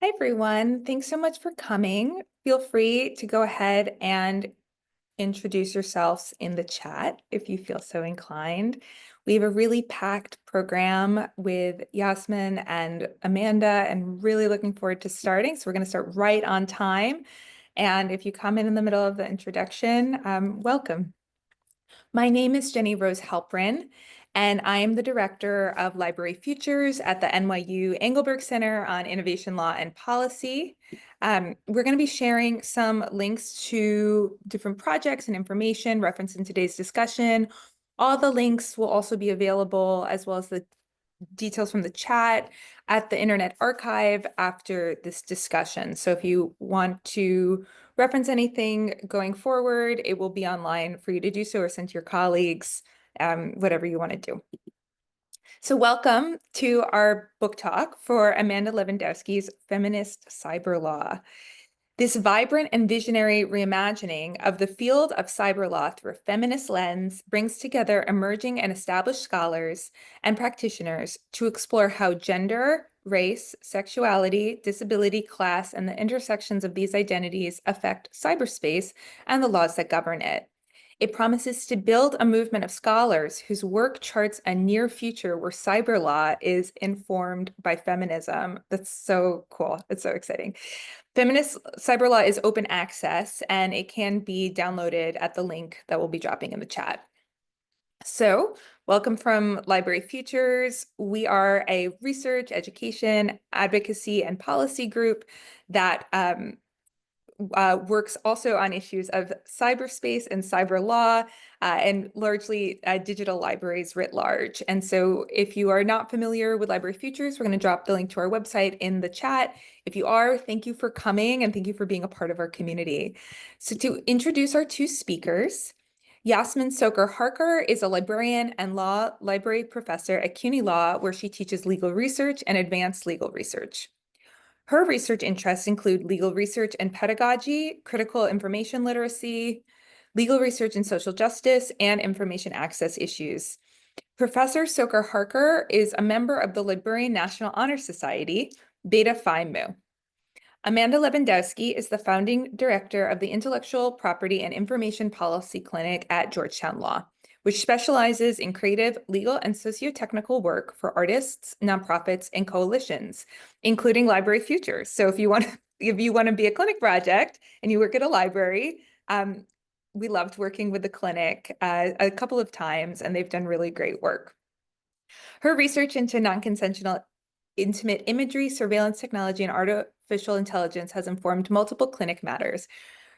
Hi, everyone. Thanks so much for coming. Feel free to go ahead and introduce yourselves in the chat if you feel so inclined. We have a really packed program with Yasmin and Amanda and really looking forward to starting. So we're going to start right on time. And if you come in the middle of the introduction, welcome. My name is Jenny Rose Halprin, and I am the Director of Library Futures at the NYU Engelberg Center on Innovation Law and Policy. We're going to be sharing some links to different projects and information referenced in today's discussion. All the links will also be available, as well as the details from the chat, at the Internet Archive after this discussion. So if you want to reference anything going forward, it will be online for you to do so or send to your colleagues, whatever you want to do. So welcome to our book talk for Amanda Levendowski's Feminist Cyberlaw. This vibrant and visionary reimagining of the field of cyberlaw through a feminist lens brings together emerging and established scholars and practitioners to explore how gender, race, sexuality, disability, class, and the intersections of these identities affect cyberspace and the laws that govern it. It promises to build a movement of scholars whose work charts a near future where cyberlaw is informed by feminism. That's so cool. It's so exciting. Feminist Cyberlaw is open access, and it can be downloaded at the link that we'll be dropping in the chat. So, welcome from Library Futures. We are a research, education, advocacy, and policy group that works also on issues of cyberspace and cyber law, and largely digital libraries writ large. And so if you are not familiar with Library Futures, we're going to drop the link to our website in the chat. If you are, thank you for coming and thank you for being a part of our community. So to introduce our two speakers, Yasmin Sokkar Harker is a librarian and law library professor at CUNY Law, where she teaches legal research and advanced legal research. Her research interests include legal research and pedagogy, critical information literacy, legal research in social justice, and information access issues. Professor Sokkar Harker is a member of the Librarian National Honor Society, Beta Phi Mu. Amanda Levendowski is the founding director of the Intellectual Property and Information Policy Clinic at Georgetown Law, which specializes in creative, legal, and sociotechnical work for artists, nonprofits, and coalitions, including Library Futures. So if you want to be a clinic project and you work at a library, we loved working with the clinic a couple of times, and they've done really great work. Her research into nonconsensual intimate imagery, surveillance technology, and artificial intelligence has informed multiple clinic matters.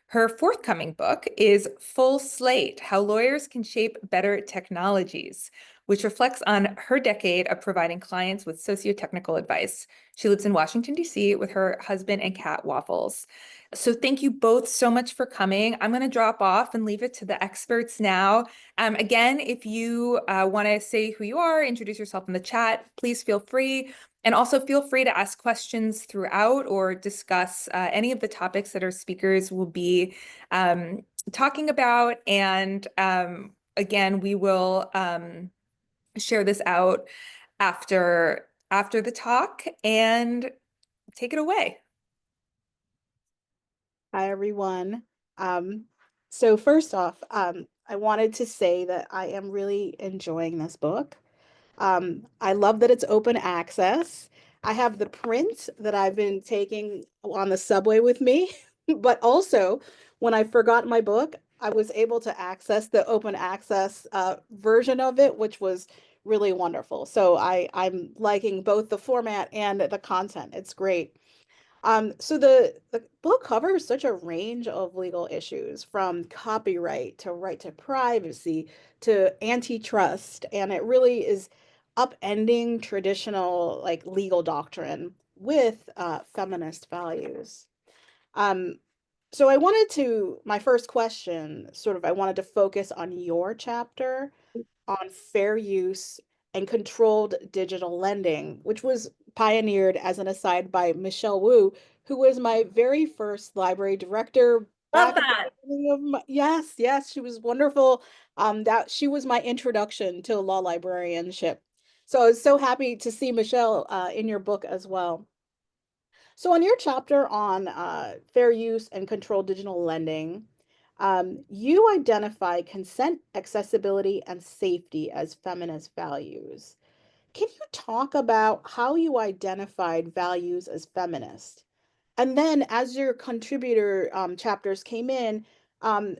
Her forthcoming book is Full Slate: How Lawyers Can Shape Better Technologies, which reflects on her decade of providing clients with sociotechnical advice. She lives in Washington, D.C. with her husband and cat, Waffles. So thank you both so much for coming. I'm going to drop off and leave it to the experts now. Again, if you want to say who you are, introduce yourself in the chat, please feel free. And also feel free to ask questions throughout or discuss any of the topics that our speakers will be talking about. And again, we will share this out after the talk, and take it away. Hi, everyone. So first off, I wanted to say that I am really enjoying this book. I love that it's open access. I have the print that I've been taking on the subway with me, but also when I forgot my book, I was able to access the open access version of it, which was really wonderful. So I'm liking both the format and the content. It's great. So the book covers such a range of legal issues, from copyright to right to privacy to antitrust, and it really is upending traditional like legal doctrine with feminist values. Um, so my first question, I wanted to focus on your chapter on fair use and controlled digital lending, which was pioneered as an aside by Michelle Wu, who was my very first library director Love back at the that. beginning of yes, she was wonderful. That she was my introduction to law librarianship. So I was so happy to see Michelle in your book as well. So on your chapter on fair use and controlled digital lending, you identify consent, accessibility, and safety as feminist values. Can you talk about how you identified values as feminist? And then as your contributor chapters came in, um,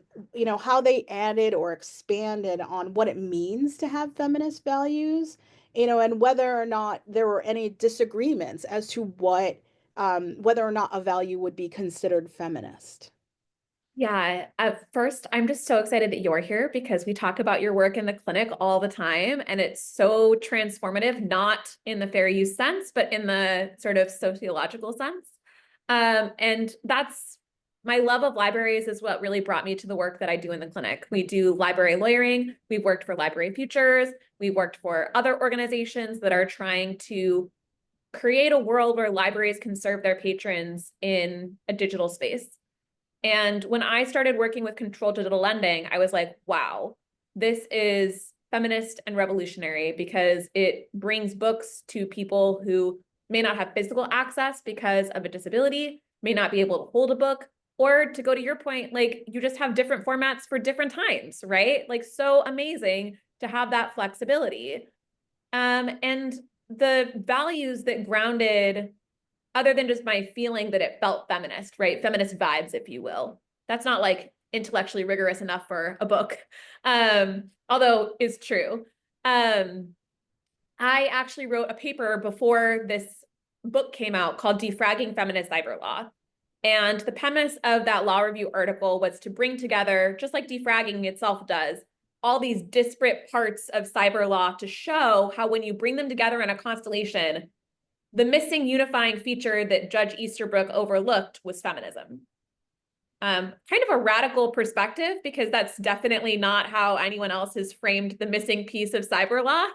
how they added or expanded on what it means to have feminist values, and whether or not there were any disagreements as to whether or not a value would be considered feminist. Yeah, at first, I'm just so excited that you're here because we talk about your work in the clinic all the time, and it's so transformative, not in the fair use sense, but in the sort of sociological sense. And that's my love of libraries is what really brought me to the work that I do in the clinic. We do library lawyering. We've worked for Library Futures. We've worked for other organizations that are trying to create a world where libraries can serve their patrons in a digital space. And when I started working with controlled digital lending, I was like, wow, this is feminist and revolutionary because it brings books to people who may not have physical access because of a disability, may not be able to hold a book, or to go to your point, like you just have different formats for different times, right? Like so amazing to have that flexibility. And the values that grounded other than just my feeling that it felt feminist, right? Feminist vibes, if you will. That's not like intellectually rigorous enough for a book, although is true. I actually wrote a paper before this book came out called Defragging Feminist Cyberlaw. And the premise of that law review article was to bring together, just like defragging itself does, all these disparate parts of cyber law to show how when you bring them together in a constellation, the missing unifying feature that Judge Easterbrook overlooked was feminism. Kind of a radical perspective because that's definitely not how anyone else has framed the missing piece of cyber law.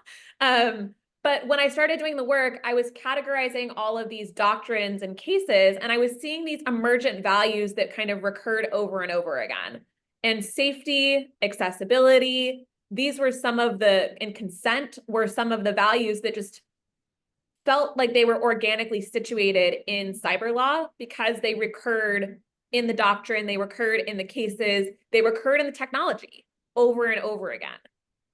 But when I started doing the work, I was categorizing all of these doctrines and cases, and I was seeing these emergent values that kind of recurred over and over again. And safety, accessibility, these were some of and consent were some of the values that just felt like they were organically situated in cyber law because they recurred in the doctrine, they recurred in the cases, they recurred in the technology over and over again.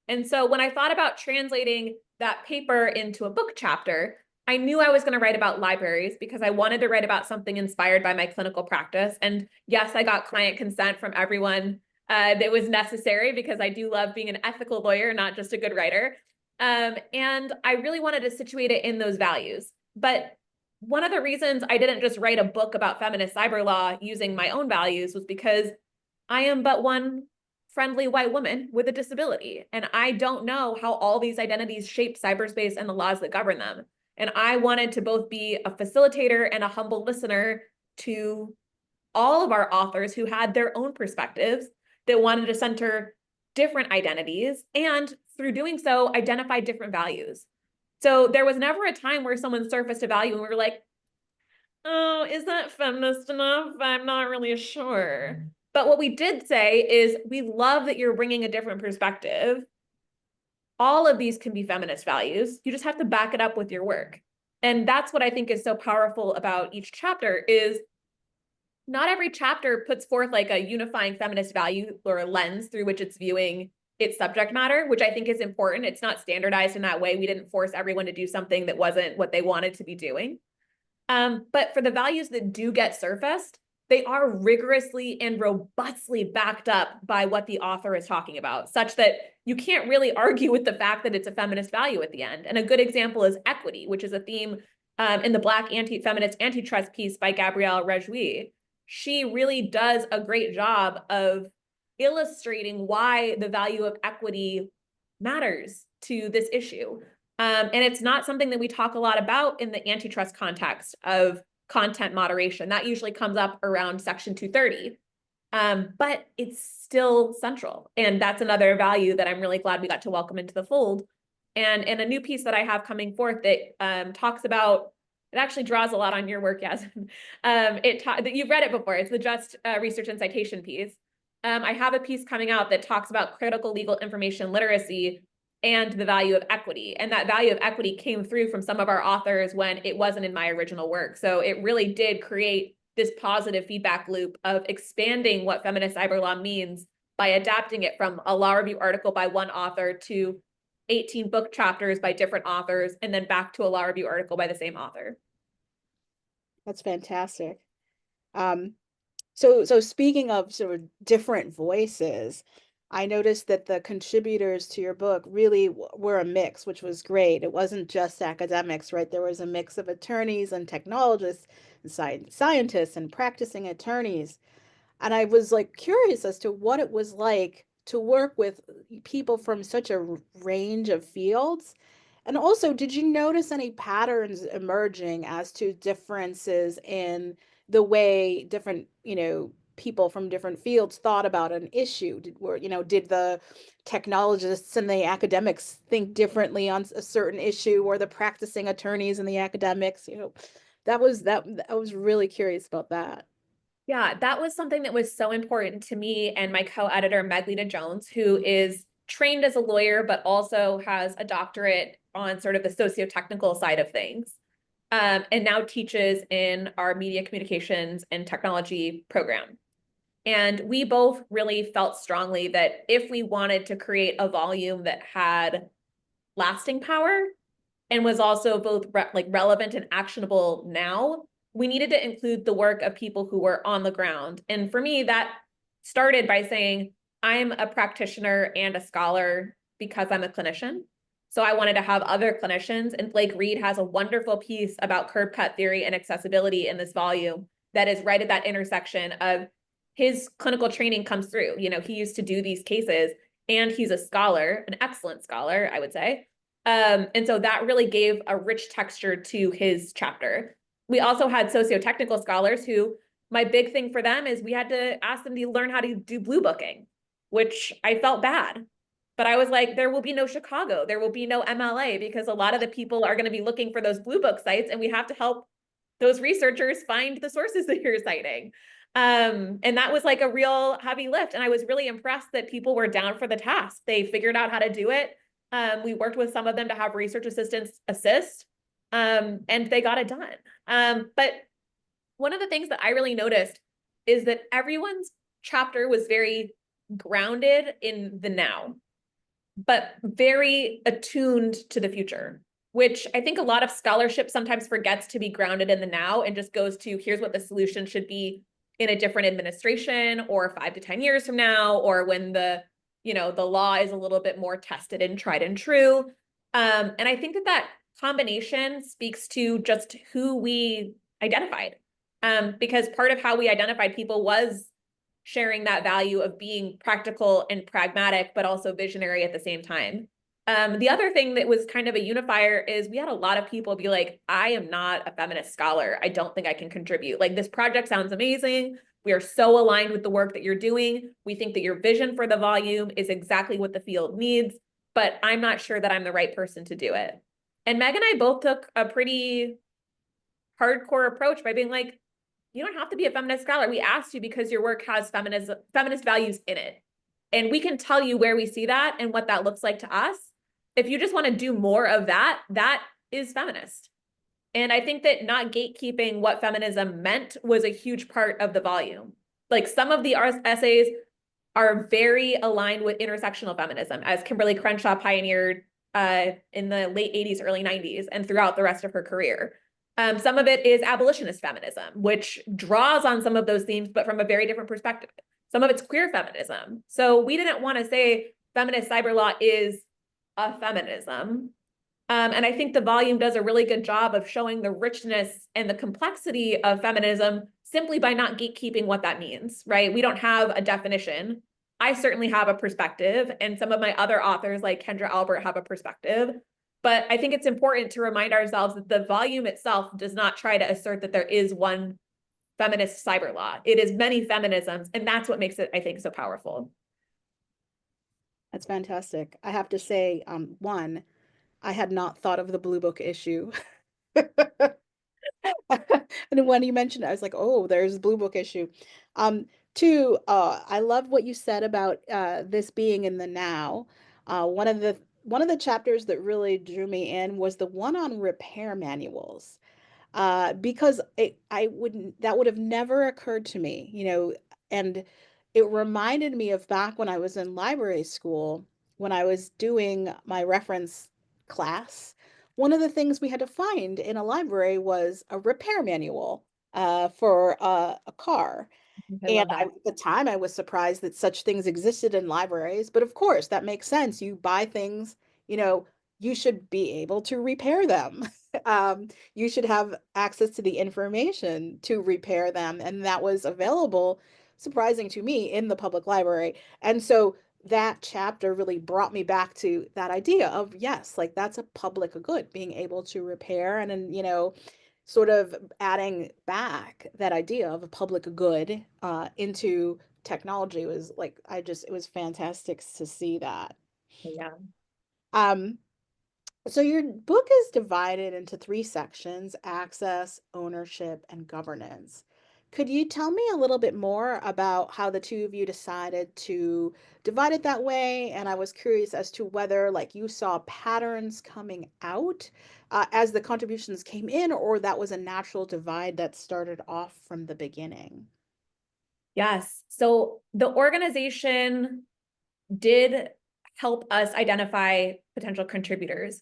And so when I thought about translating that paper into a book chapter, I knew I was going to write about libraries because I wanted to write about something inspired by my clinical practice. And yes, I got client consent from everyone that was necessary because I do love being an ethical lawyer, not just a good writer. And I really wanted to situate it in those values. But one of the reasons I didn't just write a book about feminist cyber law using my own values was because I am but one friendly white woman with a disability. And I don't know how all these identities shape cyberspace and the laws that govern them. And I wanted to both be a facilitator and a humble listener to all of our authors who had their own perspectives that wanted to center different identities and through doing so, identify different values. So there was never a time where someone surfaced a value and we were like, oh, is that feminist enough? I'm not really sure. But what we did say is we love that you're bringing a different perspective. All of these can be feminist values. You just have to back it up with your work. And that's what I think is so powerful about each chapter is not every chapter puts forth like a unifying feminist value or a lens through which it's viewing its subject matter, which I think is important. It's not standardized in that way. We didn't force everyone to do something that wasn't what they wanted to be doing. But for the values that do get surfaced, they are rigorously and robustly backed up by what the author is talking about, such that you can't really argue with the fact that it's a feminist value at the end. And a good example is equity, which is a theme in the Black feminist antitrust piece by Gabrielle Rejui. She really does a great job of illustrating why the value of equity matters to this issue. And it's not something that we talk a lot about in the antitrust context of content moderation. That usually comes up around Section 230. But it's still central. And that's another value that I'm really glad we got to welcome into the fold. And in a new piece that I have coming forth that talks about, it actually draws a lot on your work, Yasmin. You've read it before. It's the Just Research and Citation piece. I have a piece coming out that talks about critical legal information literacy and the value of equity. And that value of equity came through from some of our authors when it wasn't in my original work. So it really did create this positive feedback loop of expanding what feminist cyber law means by adapting it from a law review article by one author to 18 book chapters by different authors, and then back to a law review article by the same author. That's fantastic. So speaking of sort of different voices, I noticed that the contributors to your book really were a mix, which was great. It wasn't just academics, right? There was a mix of attorneys and technologists and scientists and practicing attorneys. And I was like curious as to what it was like to work with people from such a range of fields. And also, did you notice any patterns emerging as to differences in the way different, people from different fields thought about an issue? Did the technologists and the academics think differently on a certain issue, or the practicing attorneys and the academics? I was really curious about that. Yeah, that was something that was so important to me and my co-editor, Meglina Jones, who is trained as a lawyer, but also has a doctorate on sort of the sociotechnical side of things, and now teaches in our media communications and technology program. And we both really felt strongly that if we wanted to create a volume that had lasting power and was also both relevant and actionable now, we needed to include the work of people who were on the ground. And for me, that started by saying, I'm a practitioner and a scholar because I'm a clinician. So I wanted to have other clinicians, and Blake Reed has a wonderful piece about curb cut theory and accessibility in this volume that is right at that intersection of his clinical training comes through. He used to do these cases, and he's a scholar, an excellent scholar, I would say. And so that really gave a rich texture to his chapter. We also had sociotechnical scholars who, my big thing for them is we had to ask them to learn how to do blue booking, which I felt bad. But I was like, there will be no Chicago, there will be no MLA, because a lot of the people are going to be looking for those blue book sites, and we have to help those researchers find the sources that you're citing. And that was like a real heavy lift. And I was really impressed that people were down for the task. They figured out how to do it. We worked with some of them to have research assistants assist, and they got it done. But one of the things that I really noticed is that everyone's chapter was very grounded in the now, but very attuned to the future, which I think a lot of scholarship sometimes forgets to be grounded in the now and just goes to, here's what the solution should be in a different administration, or 5 to 10 years from now, or when the law is a little bit more tested and tried and true. And I think that combination speaks to just who we identified, because part of how we identified people was sharing that value of being practical and pragmatic, but also visionary at the same time. The other thing that was kind of a unifier is we had a lot of people be like, I am not a feminist scholar. I don't think I can contribute. Like, this project sounds amazing. We are so aligned with the work that you're doing. We think that your vision for the volume is exactly what the field needs, but I'm not sure that I'm the right person to do it. And Meg and I both took a pretty hardcore approach by being like, you don't have to be a feminist scholar. We asked you because your work has feminist values in it. And we can tell you where we see that and what that looks like to us. If you just want to do more of that, that is feminist. And I think that not gatekeeping what feminism meant was a huge part of the volume. Like, some of the essays are very aligned with intersectional feminism, as Kimberly Crenshaw pioneered in the late 80s, early 90s, and throughout the rest of her career. Some of it is abolitionist feminism, which draws on some of those themes, but from a very different perspective. Some of it's queer feminism. So we didn't want to say feminist cyber law is a feminism. And I think the volume does a really good job of showing the richness and the complexity of feminism simply by not gatekeeping what that means, right? We don't have a definition. I certainly have a perspective, and some of my other authors like Kendra Albert have a perspective. But I think it's important to remind ourselves that the volume itself does not try to assert that there is one feminist cyber law. It is many feminisms, and that's what makes it, I think, so powerful. That's fantastic. I have to say, one, I had not thought of the Blue Book issue. And when you mentioned it, I was like, oh, there's Blue Book issue. Two, I love what you said about this being in the now. One of the one of the chapters that really drew me in was the one on repair manuals. Because that would have never occurred to me, and it reminded me of back when I was in library school, when I was doing my reference class. One of the things we had to find in a library was a repair manual for a car. I And love that. at the time, I was surprised that such things existed in libraries. But of course, that makes sense. You buy things, you know, you should be able to repair them. You should have access to the information to repair them. And that was available, surprising to me, in the public library. And so that chapter really brought me back to that idea of, yes, like that's a public good, being able to repair. And then, sort of adding back that idea of a public good into technology was like, it was fantastic to see that. Yeah. Um, so your book is divided into three sections: access, ownership, and governance. Could you tell me a little bit more about how the two of you decided to divide it that way? And I was curious as to whether like you saw patterns coming out as the contributions came in, or that was a natural divide that started off from the beginning. Yes. So the organization did help us identify potential contributors.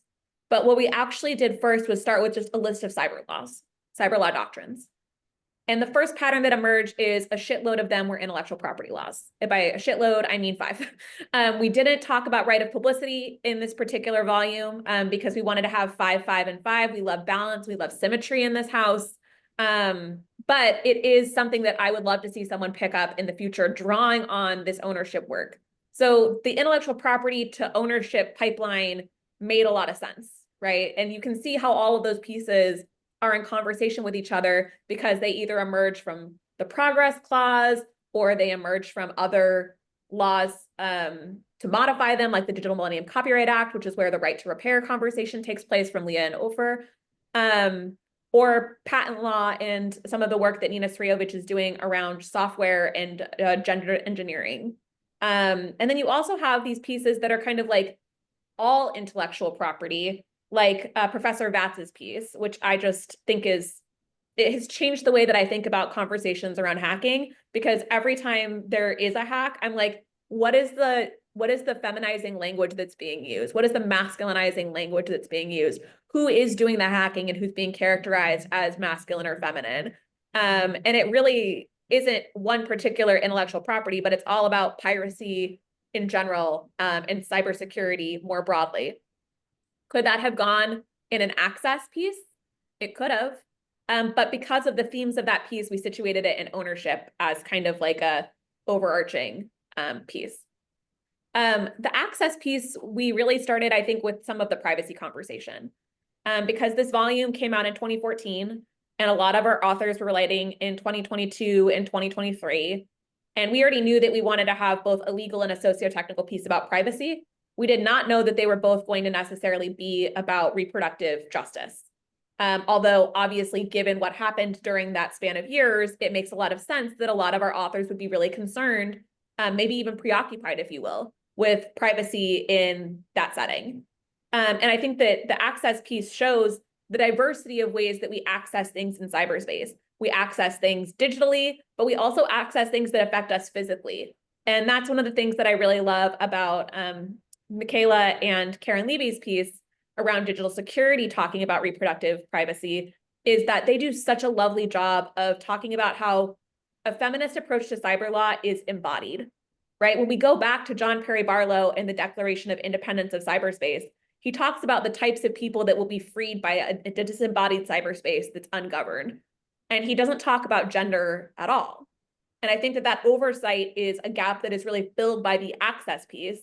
But what we actually did first was start with just a list of cyber law doctrines. And the first pattern that emerged is a shitload of them were intellectual property laws. And by a shitload, I mean 5. We didn't talk about right of publicity in this particular volume because we wanted to have 5, 5, and 5. We love balance. We love symmetry in this house. But it is something that I would love to see someone pick up in the future, drawing on this ownership work. So the intellectual property to ownership pipeline made a lot of sense, right? And you can see how all of those pieces are in conversation with each other because they either emerge from the progress clause or they emerge from other laws to modify them, like the Digital Millennium Copyright Act, which is where the right to repair conversation takes place from Leah and Ofer, or patent law and some of the work that Nina Sreyovich is doing around software and gender engineering. And then you also have these pieces that are kind of like all intellectual property, like Professor Vatz's piece, which I just think it has changed the way that I think about conversations around hacking, because every time there is a hack, I'm like, what is the feminizing language that's being used? What is the masculinizing language that's being used? Who is doing the hacking and who's being characterized as masculine or feminine? And it really isn't one particular intellectual property, but it's all about piracy in general and cybersecurity more broadly. Could that have gone in an access piece? It could have. But because of the themes of that piece, we situated it in ownership as kind of like a overarching piece. The access piece, we really started, I think, with some of the privacy conversation. Because this volume came out in 2014, and a lot of our authors were writing in 2022 and 2023. And we already knew that we wanted to have both a legal and a sociotechnical piece about privacy. We did not know that they were both going to necessarily be about reproductive justice. Although obviously, given what happened during that span of years, it makes a lot of sense that a lot of our authors would be really concerned, maybe even preoccupied, if you will, with privacy in that setting. And I think that the access piece shows the diversity of ways that we access things in cyberspace. We access things digitally, but we also access things that affect us physically. And that's one of the things that I really love about Michaela and Karen Levy's piece around digital security, talking about reproductive privacy, is that they do such a lovely job of talking about how a feminist approach to cyber law is embodied, right? When we go back to John Perry Barlow and the Declaration of Independence of Cyberspace, he talks about the types of people that will be freed by a disembodied cyberspace that's ungoverned. And he doesn't talk about gender at all. And I think that that oversight is a gap that is really filled by the access piece,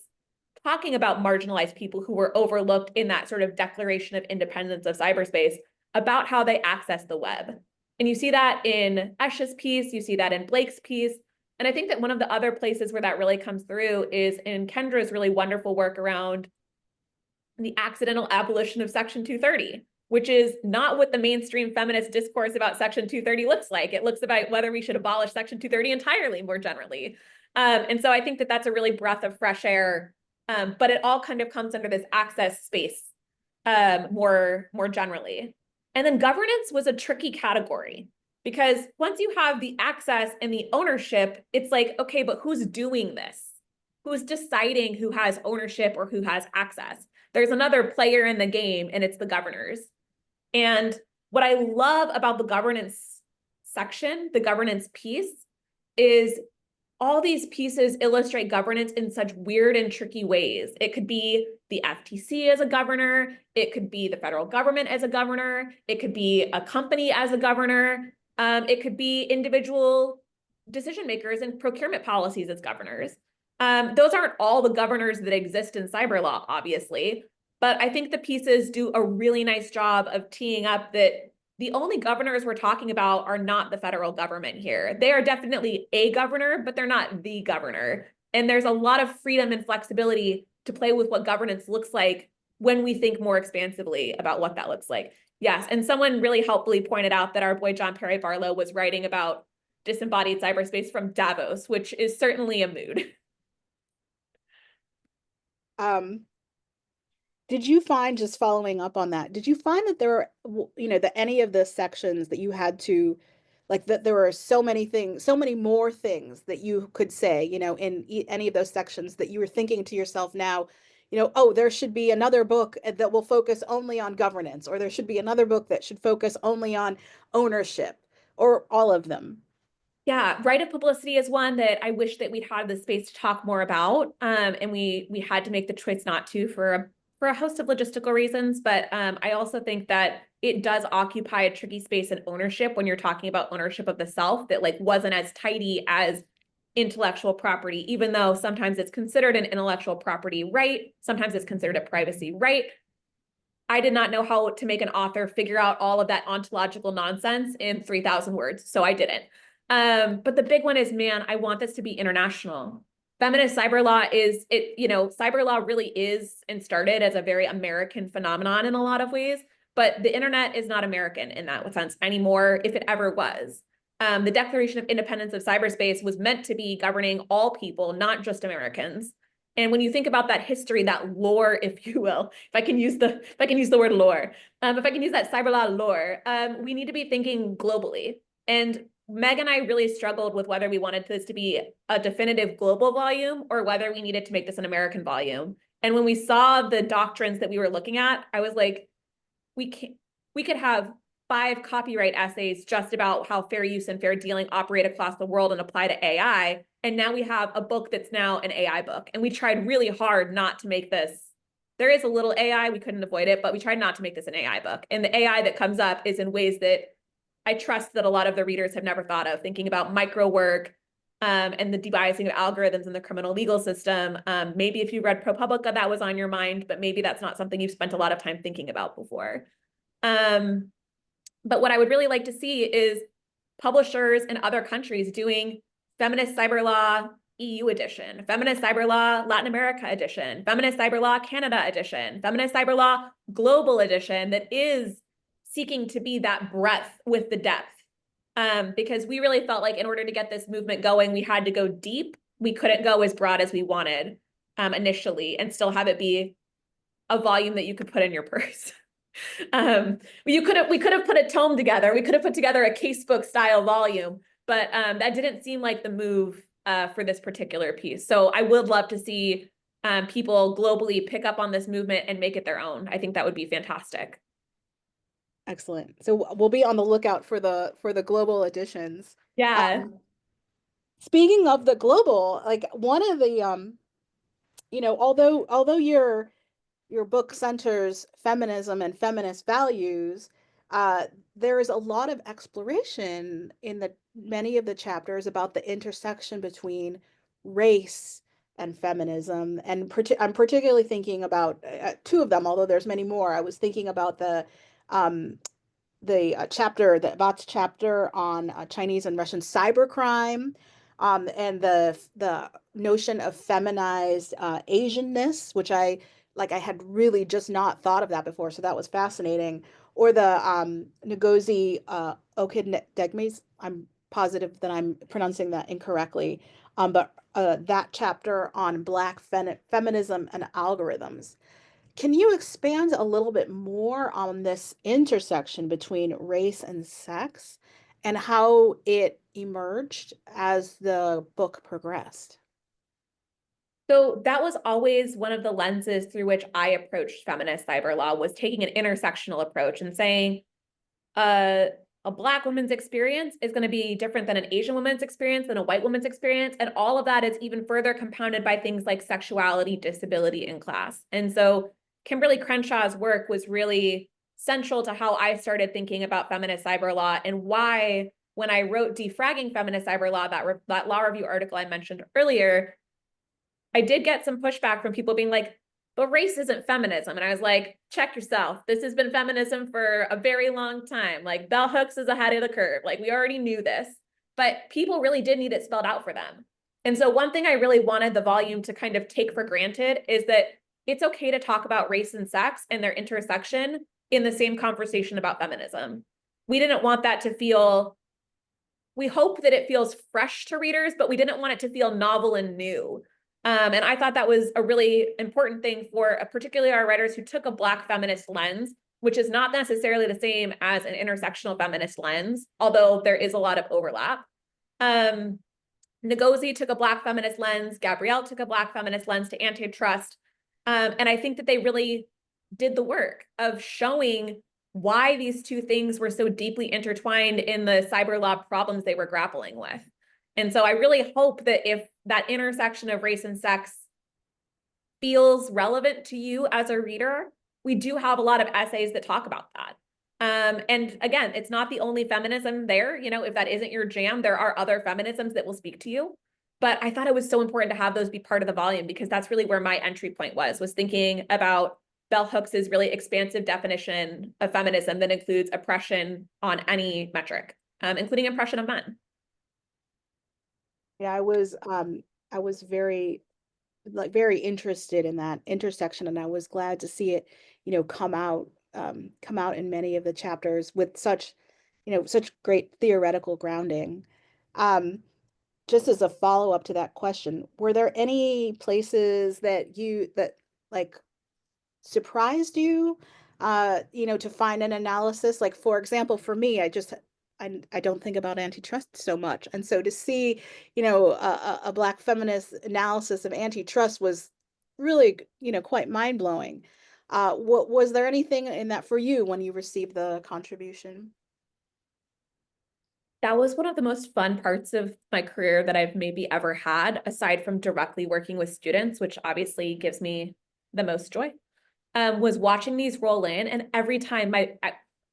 talking about marginalized people who were overlooked in that sort of Declaration of Independence of Cyberspace about how they access the web. And you see that in Esh's piece, you see that in Blake's piece. And I think that one of the other places where that really comes through is in Kendra's really wonderful work around the accidental abolition of Section 230, which is not what the mainstream feminist discourse about Section 230 looks like. It looks about whether we should abolish Section 230 entirely, more generally. And so I think that that's a really breath of fresh air But it all kind of comes under this access space more generally. And then governance was a tricky category because once you have the access and the ownership, it's like, okay, but who's doing this? Who's deciding who has ownership or who has access? There's another player in the game, and it's the governors. And what I love about the governance section, the governance piece, is all these pieces illustrate governance in such weird and tricky ways. It could be the FTC as a governor. It could be the federal government as a governor. It could be a company as a governor. It could be individual decision makers and procurement policies as governors. Those aren't all the governors that exist in cyber law, obviously, but I think the pieces do a really nice job of teeing up that the only governors we're talking about are not the federal government here. They are definitely a governor, but they're not the governor. And there's a lot of freedom and flexibility to play with what governance looks like when we think more expansively about what that looks like. Yes, and someone really helpfully pointed out that our boy John Perry Barlow was writing about disembodied cyberspace from Davos, which is certainly a mood. Did you find, just following up on that, did you find that there were, that any of the sections that you had to, like, that there were so many things, so many more things that you could say, in any of those sections that you were thinking to yourself now, oh, there should be another book that will focus only on governance, or there should be another book that should focus only on ownership, or all of them? Yeah, right of publicity is one that I wish that we'd had the space to talk more about. And we had to make the choice not to for a host of logistical reasons. But I also think that it does occupy a tricky space in ownership when you're talking about ownership of the self that like wasn't as tidy as intellectual property, even though sometimes it's considered an intellectual property right, sometimes it's considered a privacy right. I did not know how to make an author figure out all of that ontological nonsense in 3,000 words, so I didn't. But the big one is, man, I want this to be international. Feminist cyberlaw is, cyberlaw really is and started as a very American phenomenon in a lot of ways, but the internet is not American in that sense anymore, if it ever was. The Declaration of Independence of Cyberspace was meant to be governing all people, not just Americans. And when you think about that history, that lore, if you will, if I can use the word lore, if I can use that cyberlaw lore, we need to be thinking globally. And Meg and I really struggled with whether we wanted this to be a definitive global volume or whether we needed to make this an American volume. And when we saw the doctrines that we were looking at, I was like, we could have 5 copyright essays just about how fair use and fair dealing operate across the world and apply to AI. And now we have a book that's now an AI book. And we tried really hard not to make this. There is a little AI, we couldn't avoid it, but we tried not to make this an AI book. And the AI that comes up is in ways that I trust that a lot of the readers have never thought of, thinking about micro work and the debiasing of algorithms in the criminal legal system. Maybe if you read ProPublica, that was on your mind, but maybe that's not something you've spent a lot of time thinking about before. But what I would really like to see is publishers in other countries doing Feminist Cyberlaw EU edition, Feminist Cyberlaw Latin America edition, Feminist Cyberlaw Canada edition, Feminist Cyberlaw Global edition that is seeking to be that breadth with the depth. Because we really felt like in order to get this movement going, we had to go deep. We couldn't go as broad as we wanted initially and still have it be a volume that you could put in your purse. We could have put a tome together. We could have put together a casebook style volume, but that didn't seem like the move for this particular piece. So I would love to see people globally pick up on this movement and make it their own. I think that would be fantastic. Excellent. So we'll be on the lookout for the global editions. Yeah. Speaking of the global, like one of the although your book centers feminism and feminist values, there is a lot of exploration in many of the chapters about the intersection between race and feminism. And I'm particularly thinking about 2 of them, although there's many more. I was thinking about the chapter, the Vox chapter on Chinese and Russian cybercrime, and the notion of feminized Asianness, which I had really just not thought of that before, so that was fascinating. Or the Ngozi Okedegme's, I'm positive that I'm pronouncing that incorrectly, but that chapter on Black feminism and algorithms. Can you expand a little bit more on this intersection between race and sex and how it emerged as the book progressed? So that was always one of the lenses through which I approached feminist cyber law, was taking an intersectional approach and saying a Black woman's experience is going to be different than an Asian woman's experience, than a white woman's experience. And all of that is even further compounded by things like sexuality, disability, and class. And so Kimberly Crenshaw's work was really central to how I started thinking about feminist cyber law, and why, when I wrote Defragging Feminist Cyber Law, that law review article I mentioned earlier, I did get some pushback from people being like, but race isn't feminism. And I was like, check yourself. This has been feminism for a very long time. Like, bell hooks is ahead of the curve. Like, we already knew this, but people really did need it spelled out for them. And so one thing I really wanted the volume to kind of take for granted is that it's okay to talk about race and sex and their intersection in the same conversation about feminism. We didn't want that to feel, we hope that it feels fresh to readers, but we didn't want it to feel novel and new. And I thought that was a really important thing for particularly our writers who took a Black feminist lens, which is not necessarily the same as an intersectional feminist lens, although there is a lot of overlap. Ngozi took a Black feminist lens, Gabrielle took a Black feminist lens to antitrust. And I think that they really did the work of showing why these two things were so deeply intertwined in the cyber law problems they were grappling with. And so I really hope that if that intersection of race and sex feels relevant to you as a reader, we do have a lot of essays that talk about that. And again, it's not the only feminism there. You know, if that isn't your jam, there are other feminisms that will speak to you. But I thought it was so important to have those be part of the volume, because that's really where my entry point was thinking about bell hooks's really expansive definition of feminism that includes oppression on any metric, including oppression of men. Yeah, I was very interested in that intersection, and I was glad to see it, come out in many of the chapters with such great theoretical grounding. Just as a follow-up to that question, were there any places that like surprised you, to find an analysis? Like, for example, for me, I don't think about antitrust so much. And so to see, a Black feminist analysis of antitrust was really, quite mind-blowing. What was there anything in that for you when you received the contribution? That was one of the most fun parts of my career that I've maybe ever had, aside from directly working with students, which obviously gives me the most joy, was watching these roll in. And every time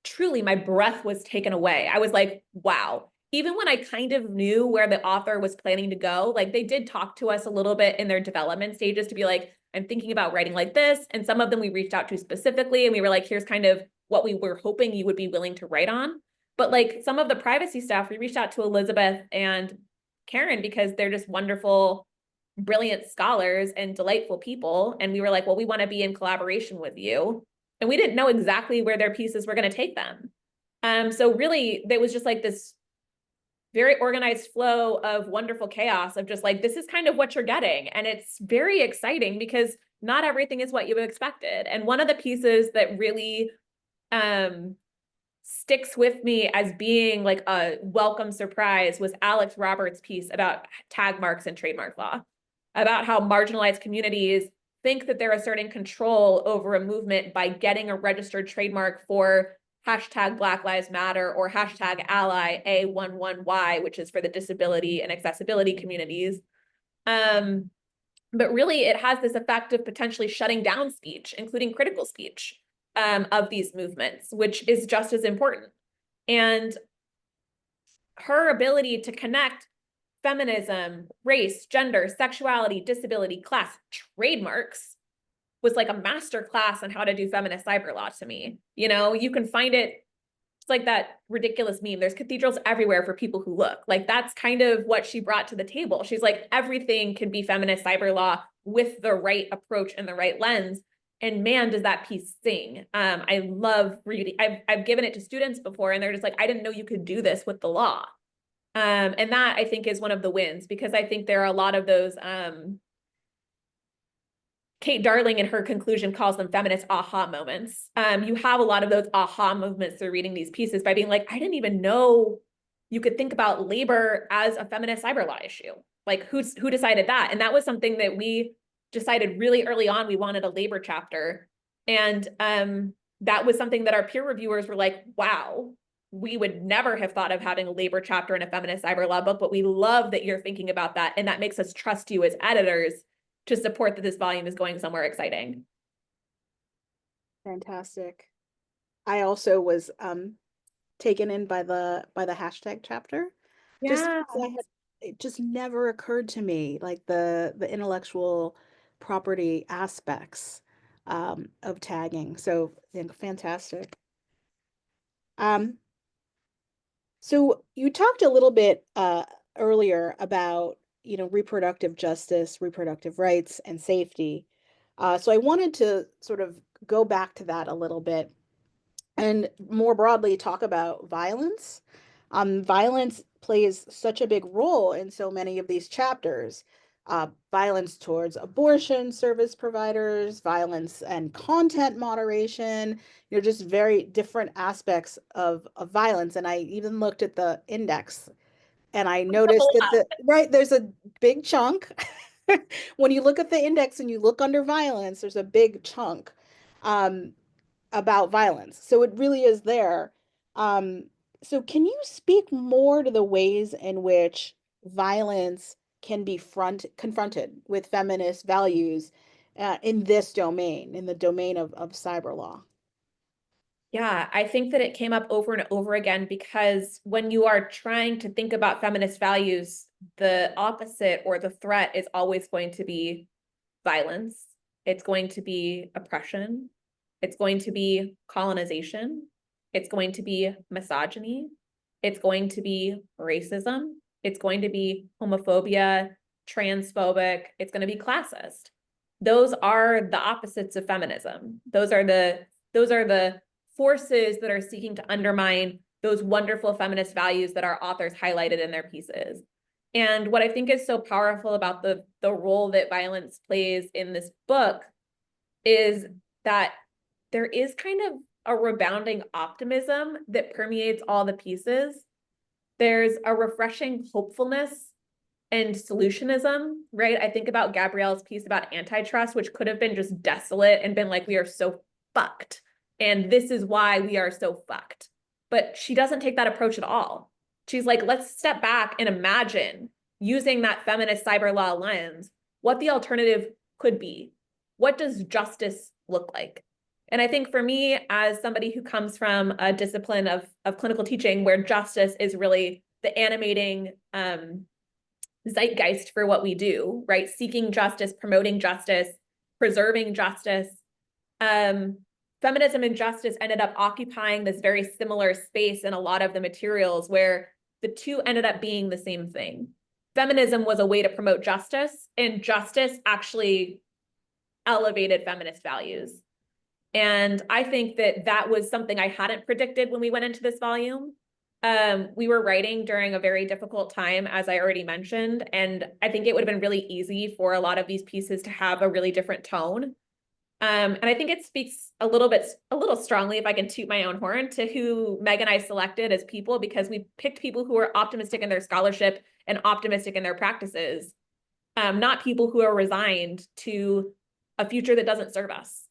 truly my breath was taken away. I was like, wow. Even when I kind of knew where the author was planning to go, like, they did talk to us a little bit in their development stages to be like, I'm thinking about writing like this. And some of them we reached out to specifically, and we were like, here's kind of what we were hoping you would be willing to write on. But like some of the privacy stuff, we reached out to Elizabeth and Karen because they're just wonderful, brilliant scholars and delightful people. And we were like, well, we want to be in collaboration with you. And we didn't know exactly where their pieces were going to take them. So really, there was just like this very organized flow of wonderful chaos of just like, this is kind of what you're getting. And it's very exciting because not everything is what you expected. And one of the pieces that really sticks with me as being like a welcome surprise was Alex Roberts' piece about tag marks and trademark law, about how marginalized communities think that they're asserting control over a movement by getting a registered trademark for hashtag Black Lives Matter or hashtag ally A11Y, which is for the disability and accessibility communities. But really, it has this effect of potentially shutting down speech, including critical speech, of these movements, which is just as important. And her ability to connect feminism, race, gender, sexuality, disability, class, trademarks was like a master class on how to do feminist cyber law to me. You can find it, it's like that ridiculous meme. There's cathedrals everywhere for people who look. Like, that's kind of what she brought to the table. She's like, everything can be feminist cyber law with the right approach and the right lens. And man, does that piece sing. I love reading. I've given it to students before, and they're just like, I didn't know you could do this with the law. And that I think is one of the wins, because I think there are a lot of those, Kate Darling in her conclusion calls them feminist aha moments. You have a lot of those aha moments through reading these pieces by being like, I didn't even know you could think about labor as a feminist cyber law issue. Like who decided that? And that was something that we decided really early on. We wanted a labor chapter. And that was something that our peer reviewers were like, wow, we would never have thought of having a labor chapter in a feminist cyber law book, but we love that you're thinking about that. And that makes us trust you as editors to support that this volume is going somewhere exciting. Fantastic. I also was taken in by the hashtag chapter. Just Yeah. because it just never occurred to me, like the intellectual property aspects of tagging. So yeah, fantastic. So you talked a little bit earlier about, reproductive justice, reproductive rights, and safety. So I wanted to sort of go back to that a little bit and more broadly talk about violence. Violence plays such a big role in so many of these chapters. Violence towards abortion service providers, violence and content moderation, just very different aspects of violence. And I even looked at the index and I noticed that there's a big chunk. When you look at the index and you look under violence, there's a big chunk. About violence. So it really is there. So can you speak more to the ways in which violence can be confronted with feminist values in this domain, in the domain of cyber law? Yeah, I think that it came up over and over again because when you are trying to think about feminist values, the opposite or the threat is always going to be violence. It's going to be oppression. It's going to be colonization. It's going to be misogyny. It's going to be racism. It's going to be homophobia, transphobic. It's going to be classist. Those are the opposites of feminism. Those are the forces that are seeking to undermine those wonderful feminist values that our authors highlighted in their pieces. And what I think is so powerful about the role that violence plays in this book is that there is kind of a rebounding optimism that permeates all the pieces. There's a refreshing hopefulness and solutionism, right? I think about Gabrielle's piece about antitrust, which could have been just desolate and been like, we are so fucked. And this is why we are so fucked. But she doesn't take that approach at all. She's like, let's step back and imagine using that feminist cyber law lens, what the alternative could be. What does justice look like? And I think for me, as somebody who comes from a discipline of clinical teaching, where justice is really the animating zeitgeist for what we do, right? Seeking justice, promoting justice, preserving justice. Feminism and justice ended up occupying this very similar space in a lot of the materials where the two ended up being the same thing. Feminism was a way to promote justice, and justice actually elevated feminist values. And I think that that was something I hadn't predicted when we went into this volume. We were writing during a very difficult time, as I already mentioned, and I think it would have been really easy for a lot of these pieces to have a really different tone. And I think it speaks a little strongly, if I can toot my own horn, to who Meg and I selected as people, because we picked people who are optimistic in their scholarship and optimistic in their practices, not people who are resigned to a future that doesn't serve us.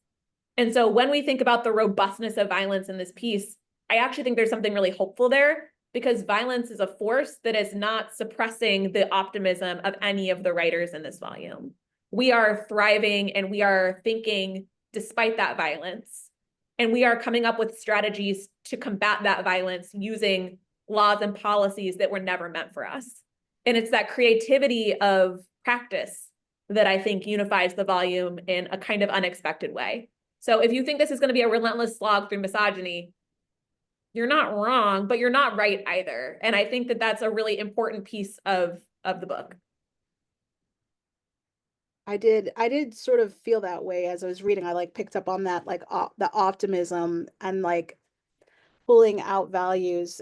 And so when we think about the robustness of violence in this piece, I actually think there's something really hopeful there, because violence is a force that is not suppressing the optimism of any of the writers in this volume. We are thriving and we are thinking despite that violence. And we are coming up with strategies to combat that violence using laws and policies that were never meant for us. And it's that creativity of practice that I think unifies the volume in a kind of unexpected way. So if you think this is going to be a relentless slog through misogyny, you're not wrong, but you're not right either. And I think that that's a really important piece of the book. I did sort of feel that way as I was reading. I picked up on that, the optimism and pulling out values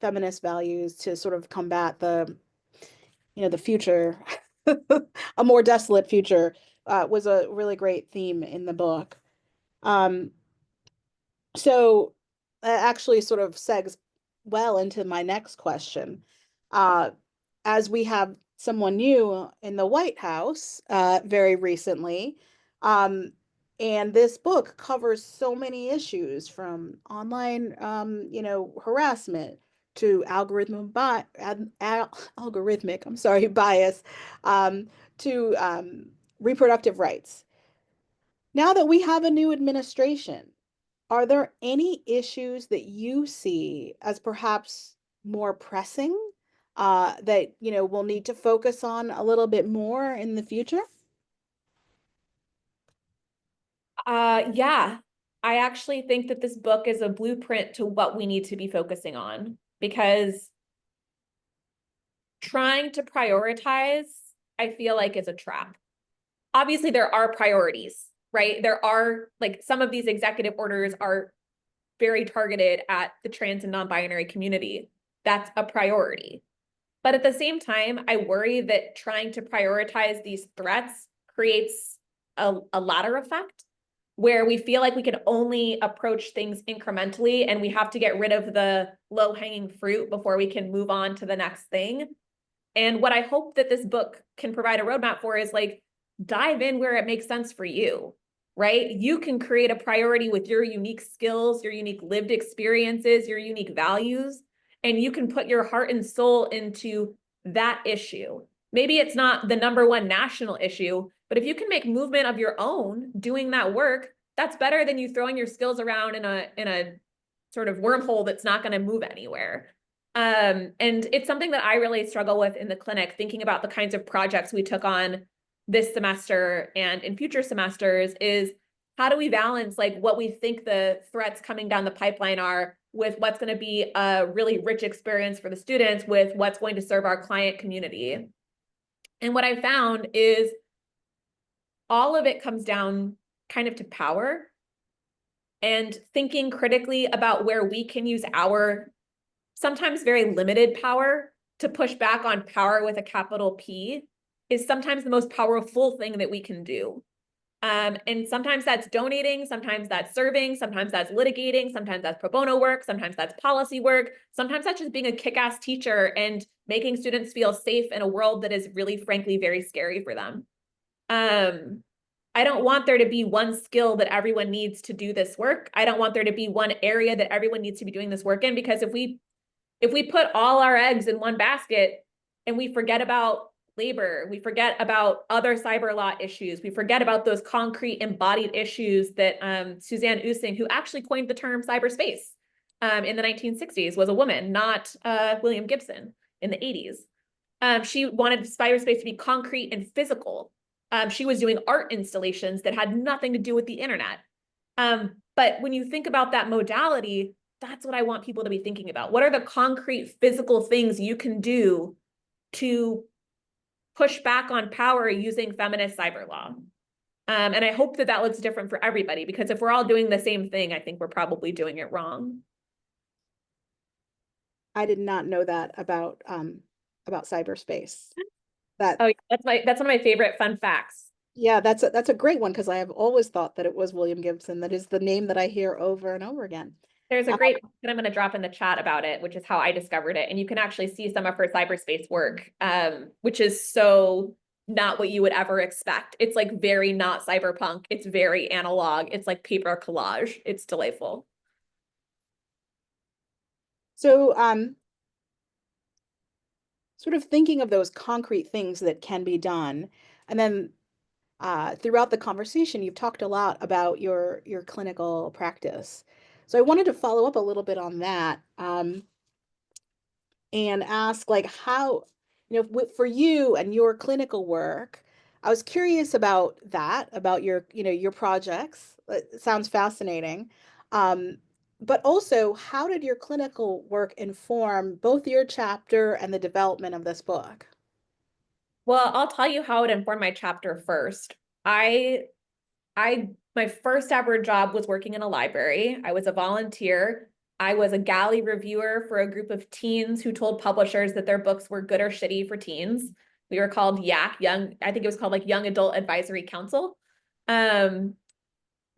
feminist values to sort of combat the, the future, a more desolate future, was a really great theme in the book. So that actually sort of segs well into my next question. As we have someone new in the White House very recently, and this book covers so many issues from online, harassment to algorithmic, I'm sorry, bias, to reproductive rights. Now that we have a new administration, are there any issues that you see as perhaps more pressing, that, we'll need to focus on a little bit more in the future? Yeah, I actually think that this book is a blueprint to what we need to be focusing on, because trying to prioritize, I feel like, is a trap. Obviously, there are priorities, right? There are, like, some of these executive orders are very targeted at the trans and non-binary community. That's a priority. But at the same time, I worry that trying to prioritize these threats creates a ladder effect where we feel like we can only approach things incrementally and we have to get rid of the low-hanging fruit before we can move on to the next thing. And what I hope that this book can provide a roadmap for is, like, dive in where it makes sense for you, right? You can create a priority with your unique skills, your unique lived experiences, your unique values, and you can put your heart and soul into that issue. Maybe it's not the #1 national issue, but if you can make movement of your own doing that work, that's better than you throwing your skills around in a sort of wormhole that's not going to move anywhere. And it's something that I really struggle with in the clinic, thinking about the kinds of projects we took on this semester and in future semesters, is how do we balance, like, what we think the threats coming down the pipeline are with what's going to be a really rich experience for the students with what's going to serve our client community. And what I found is all of it comes down kind of to power and thinking critically about where we can use our sometimes very limited power to push back on power with a capital P is sometimes the most powerful thing that we can do. And sometimes that's donating, sometimes that's serving, sometimes that's litigating, sometimes that's pro bono work, sometimes that's policy work, sometimes that's just being a kick-ass teacher and making students feel safe in a world that is really, frankly, very scary for them. I don't want there to be one skill that everyone needs to do this work. I don't want there to be one area that everyone needs to be doing this work in, because if we put all our eggs in one basket and we forget about labor, we forget about other cyber law issues, we forget about those concrete embodied issues that Suzanne Using, who actually coined the term cyberspace in the 1960s, was a woman, not William Gibson in the 80s. She wanted cyberspace to be concrete and physical. She was doing art installations that had nothing to do with the internet. But when you think about that modality, that's what I want people to be thinking about. What are the concrete physical things you can do to push back on power using feminist cyber law? And I hope that that looks different for everybody, because if we're all doing the same thing, I think we're probably doing it wrong. I did not know that about cyberspace. Oh, yeah, that's one of my favorite fun facts. Yeah, that's a great one, because I have always thought that it was William Gibson. That is the name that I hear over and over again. There's a great book that I'm going to drop in the chat about it, which is how I discovered it. And you can actually see some of her cyberspace work, which is so not what you would ever expect. It's like very not cyberpunk. It's very analog. It's like paper collage. It's delightful. So, sort of thinking of those concrete things that can be done, and then throughout the conversation, you've talked a lot about your clinical practice. So I wanted to follow up a little bit on that, and ask, like, how, for you and your clinical work, I was curious about that, about your projects. It sounds fascinating. But also, how did your clinical work inform both your chapter and the development of this book? Well, I'll tell you how it informed my chapter first. My first ever job was working in a library. I was a volunteer. I was a galley reviewer for a group of teens who told publishers that their books were good or shitty for teens. We were called YAC, I think it was called like Young Adult Advisory Council.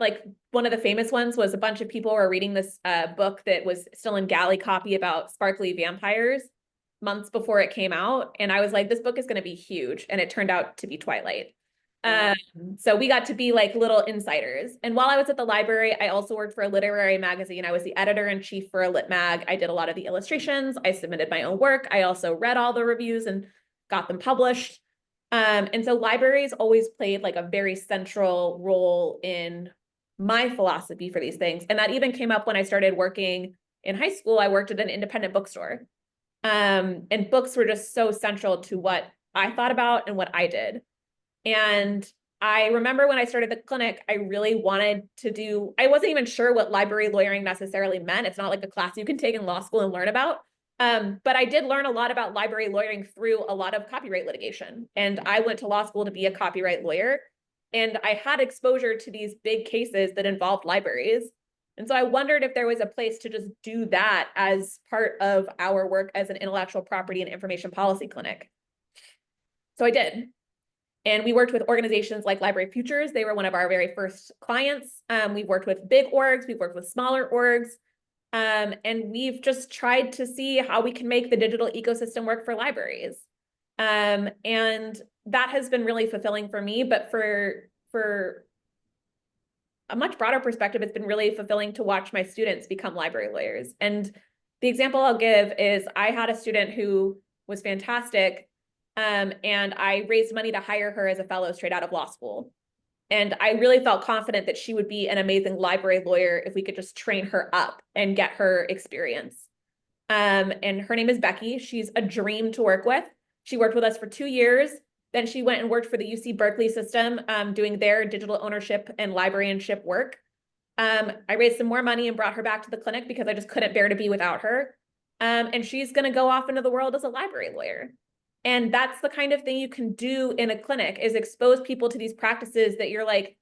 Like one of the famous ones was a bunch of people were reading this book that was still in galley copy about sparkly vampires months before it came out. And I was like, this book is going to be huge. And it turned out to be Twilight. So we got to be like little insiders. And while I was at the library, I also worked for a literary magazine. I was the editor-in-chief for a lit mag. I did a lot of the illustrations. I submitted my own work. I also read all the reviews and got them published. And so libraries always played like a very central role in my philosophy for these things. And that even came up when I started working in high school. I worked at an independent bookstore. And books were just so central to what I thought about and what I did. And I remember when I started the clinic, I really wanted to do, I wasn't even sure what library lawyering necessarily meant. It's not like a class you can take in law school and learn about. But I did learn a lot about library lawyering through a lot of copyright litigation. And I went to law school to be a copyright lawyer. And I had exposure to these big cases that involved libraries. And so I wondered if there was a place to just do that as part of our work as an intellectual property and information policy clinic. So I did. And we worked with organizations like Library Futures. They were one of our very first clients. We've worked with big orgs. We've worked with smaller orgs. And we've just tried to see how we can make the digital ecosystem work for libraries. And that has been really fulfilling for me. But for a much broader perspective, it's been really fulfilling to watch my students become library lawyers. And the example I'll give is I had a student who was fantastic. And I raised money to hire her as a fellow straight out of law school. And I really felt confident that she would be an amazing library lawyer if we could just train her up and get her experience. And her name is Becky. She's a dream to work with. She worked with us for 2 years. Then she went and worked for the UC Berkeley system, doing their digital ownership and librarianship work. I raised some more money and brought her back to the clinic because I just couldn't bear to be without her. And she's going to go off into the world as a library lawyer. And that's the kind of thing you can do in a clinic, is expose people to these practices that you're like,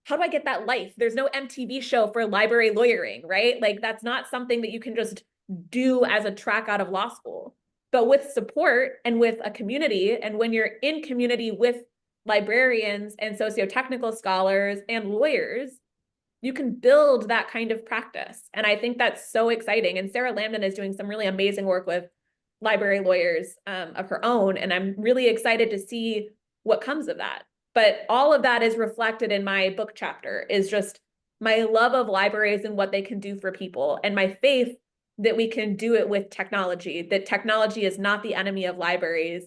how do I get that life? There's no MTV show for library lawyering, right? Like that's not something that you can just do as a track out of law school. But with support and with a community, and when you're in community with librarians and sociotechnical scholars and lawyers, you can build that kind of practice. And I think that's so exciting. And Sarah Lambden is doing some really amazing work with library lawyers of her own. And I'm really excited to see what comes of that. But all of that is reflected in my book chapter, is just my love of libraries and what they can do for people, and my faith that we can do it with technology, that technology is not the enemy of libraries,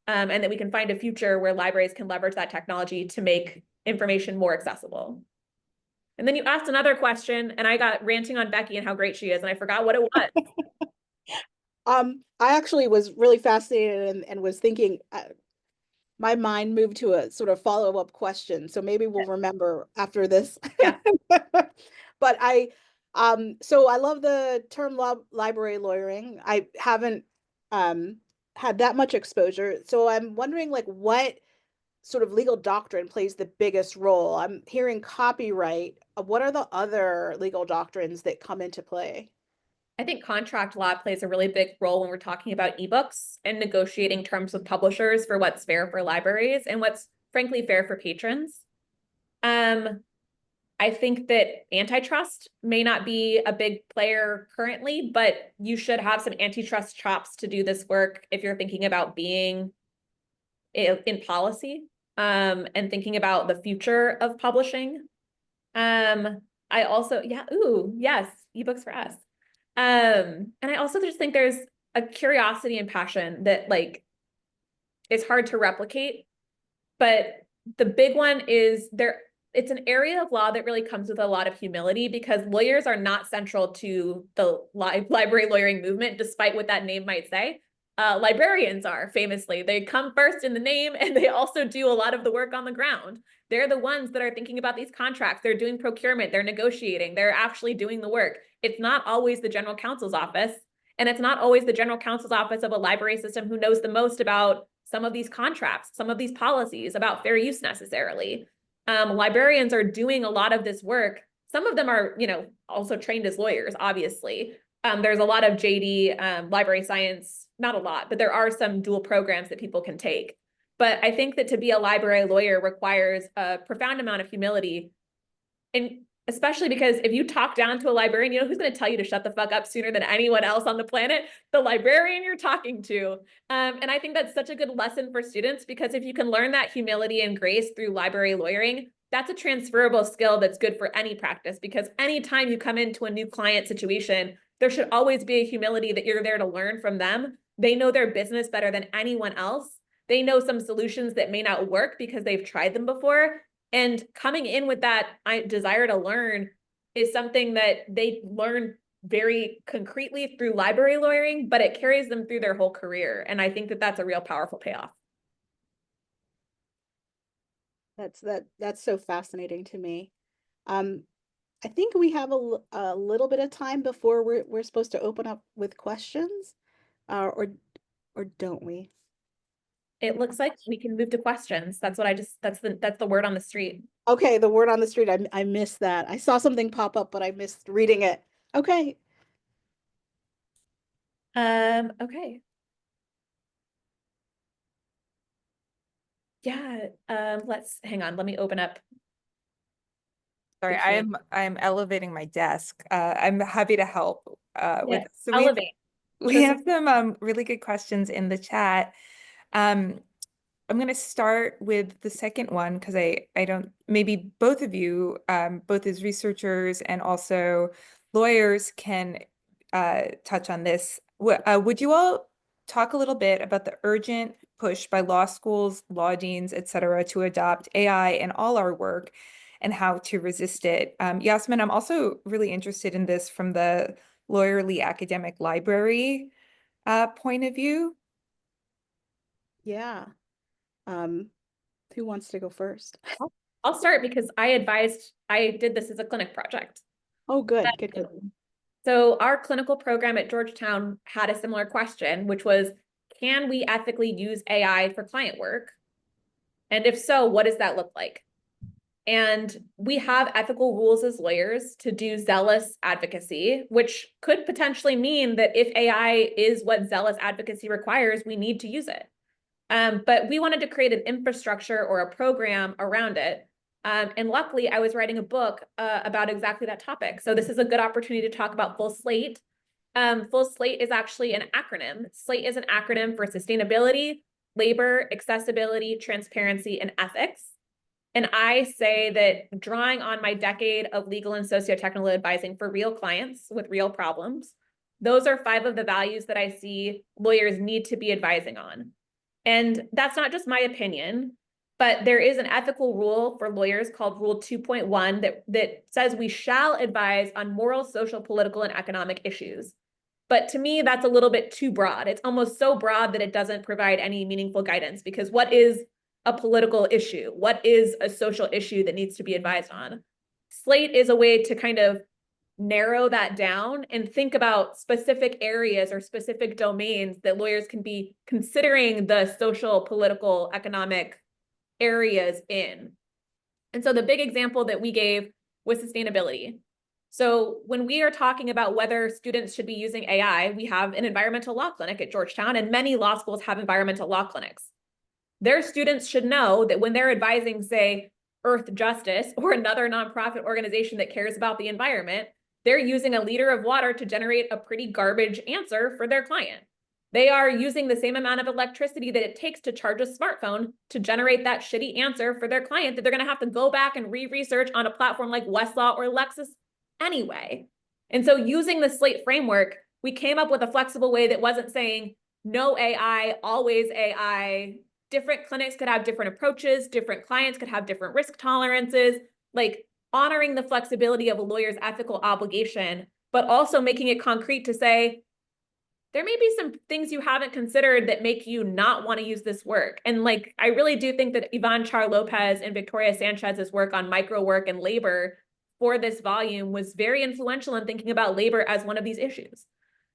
and that we can find a future where libraries can leverage that technology to make information more accessible. And then you asked another question, and I got ranting on Becky and how great she is, and I forgot what it was. I actually was really fascinated and was thinking, my mind moved to a sort of follow-up question. So maybe we'll remember after this. Yeah. But so I love the term library lawyering. I haven't had that much exposure. So I'm wondering, like, what sort of legal doctrine plays the biggest role? I'm hearing copyright. What are the other legal doctrines that come into play? I think contract law plays a really big role when we're talking about ebooks and negotiating terms with publishers for what's fair for libraries and what's frankly fair for patrons. I think that antitrust may not be a big player currently, but you should have some antitrust chops to do this work if you're thinking about being in policy and thinking about the future of publishing. I also, yes, ebooks for us. And I also just think there's a curiosity and passion that like is hard to replicate. But the big one is it's an area of law that really comes with a lot of humility, because lawyers are not central to the library lawyering movement, despite what that name might say. Librarians are, famously. They come first in the name, and they also do a lot of the work on the ground. They're the ones that are thinking about these contracts. They're doing procurement. They're negotiating. They're actually doing the work. It's not always the general counsel's office, and it's not always the general counsel's office of a library system who knows the most about some of these contracts, some of these policies, about fair use necessarily. Librarians are doing a lot of this work Some of them are, you know, also trained as lawyers, obviously. There's a lot of JD library science, not a lot, but there are some dual programs that people can take. But I think that to be a library lawyer requires a profound amount of humility. And especially because if you talk down to a librarian, you know who's going to tell you to shut the fuck up sooner than anyone else on the planet? The librarian you're talking to. And I think that's such a good lesson for students, because if you can learn that humility and grace through library lawyering, that's a transferable skill that's good for any practice, because anytime you come into a new client situation, there should always be a humility that you're there to learn from them. They know their business better than anyone else. They know some solutions that may not work because they've tried them before. And coming in with that desire to learn is something that they learn very concretely through library lawyering, but it carries them through their whole career. And I think that that's a real powerful payoff. That's so fascinating to me. I think we have a little bit of time before we're supposed to open up with questions, or don't we? It looks like we can move to questions. That's what that's the word on the street. Okay, the word on the street. I missed that. I saw something pop up, but I missed reading it. Okay. Okay. Yeah, let's hang on. Let me open up. Sorry, I'm elevating my desk. I'm happy to help with So elevate. We have some really good questions in the chat. I'm going to start with the second one because I don't, maybe both of you, both as researchers and also lawyers, can touch on this. Would you all talk a little bit about the urgent push by law schools, law deans, et cetera, to adopt AI in all our work and how to resist it? Yasmin, I'm also really interested in this from the lawyerly academic library point of view. Yeah. Who wants to go first? I'll start because I did this as a clinic project. Oh, good. So our clinical program at Georgetown had a similar question, which was, can we ethically use AI for client work? And if so, what does that look like? And we have ethical rules as lawyers to do zealous advocacy, which could potentially mean that if AI is what zealous advocacy requires, we need to use it. But we wanted to create an infrastructure or a program around it. And luckily, I was writing a book about exactly that topic. So this is a good opportunity to talk about Full SLATE. Full SLATE is actually an acronym. SLATE is an acronym for sustainability, labor, accessibility, transparency, and ethics. And I say that drawing on my decade of legal and sociotechnical advising for real clients with real problems, those are 5 of the values that I see lawyers need to be advising on. And that's not just my opinion, but there is an ethical rule for lawyers called Rule 2.1 that says we shall advise on moral, social, political, and economic issues. But to me, that's a little bit too broad. It's almost so broad that it doesn't provide any meaningful guidance, because what is a political issue? What is a social issue that needs to be advised on? SLATE is a way to kind of narrow that down and think about specific areas or specific domains that lawyers can be considering the social, political, economic areas in. And so the big example that we gave was sustainability. So when we are talking about whether students should be using AI, we have an environmental law clinic at Georgetown, and many law schools have environmental law clinics. Their students should know that when they're advising, say, Earth Justice or another nonprofit organization that cares about the environment, they're using a liter of water to generate a pretty garbage answer for their client. They are using the same amount of electricity that it takes to charge a smartphone to generate that shitty answer for their client that they're going to have to go back and re-research on a platform like Westlaw or Lexis anyway. And so using the SLATE framework, we came up with a flexible way that wasn't saying no AI, always AI. Different clinics could have different approaches. Different clients could have different risk tolerances, like honoring the flexibility of a lawyer's ethical obligation, but also making it concrete to say, there may be some things you haven't considered that make you not want to use this work. And like, I really do think that Yvonne Char Lopez and Victoria Sanchez's work on micro work and labor for this volume was very influential in thinking about labor as one of these issues.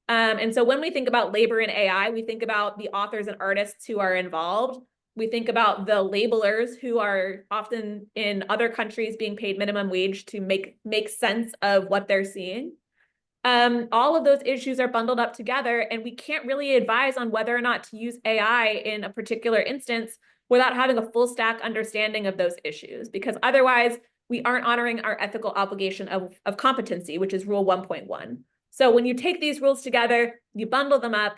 And so when we think about labor and AI, we think about the authors and artists who are involved. We think about the labelers who are often in other countries being paid minimum wage to make sense of what they're seeing. All of those issues are bundled up together, and we can't really advise on whether or not to use AI in a particular instance without having a full stack understanding of those issues, because otherwise we aren't honoring our ethical obligation of competency, which is rule 1.1. So when you take these rules together, you bundle them up,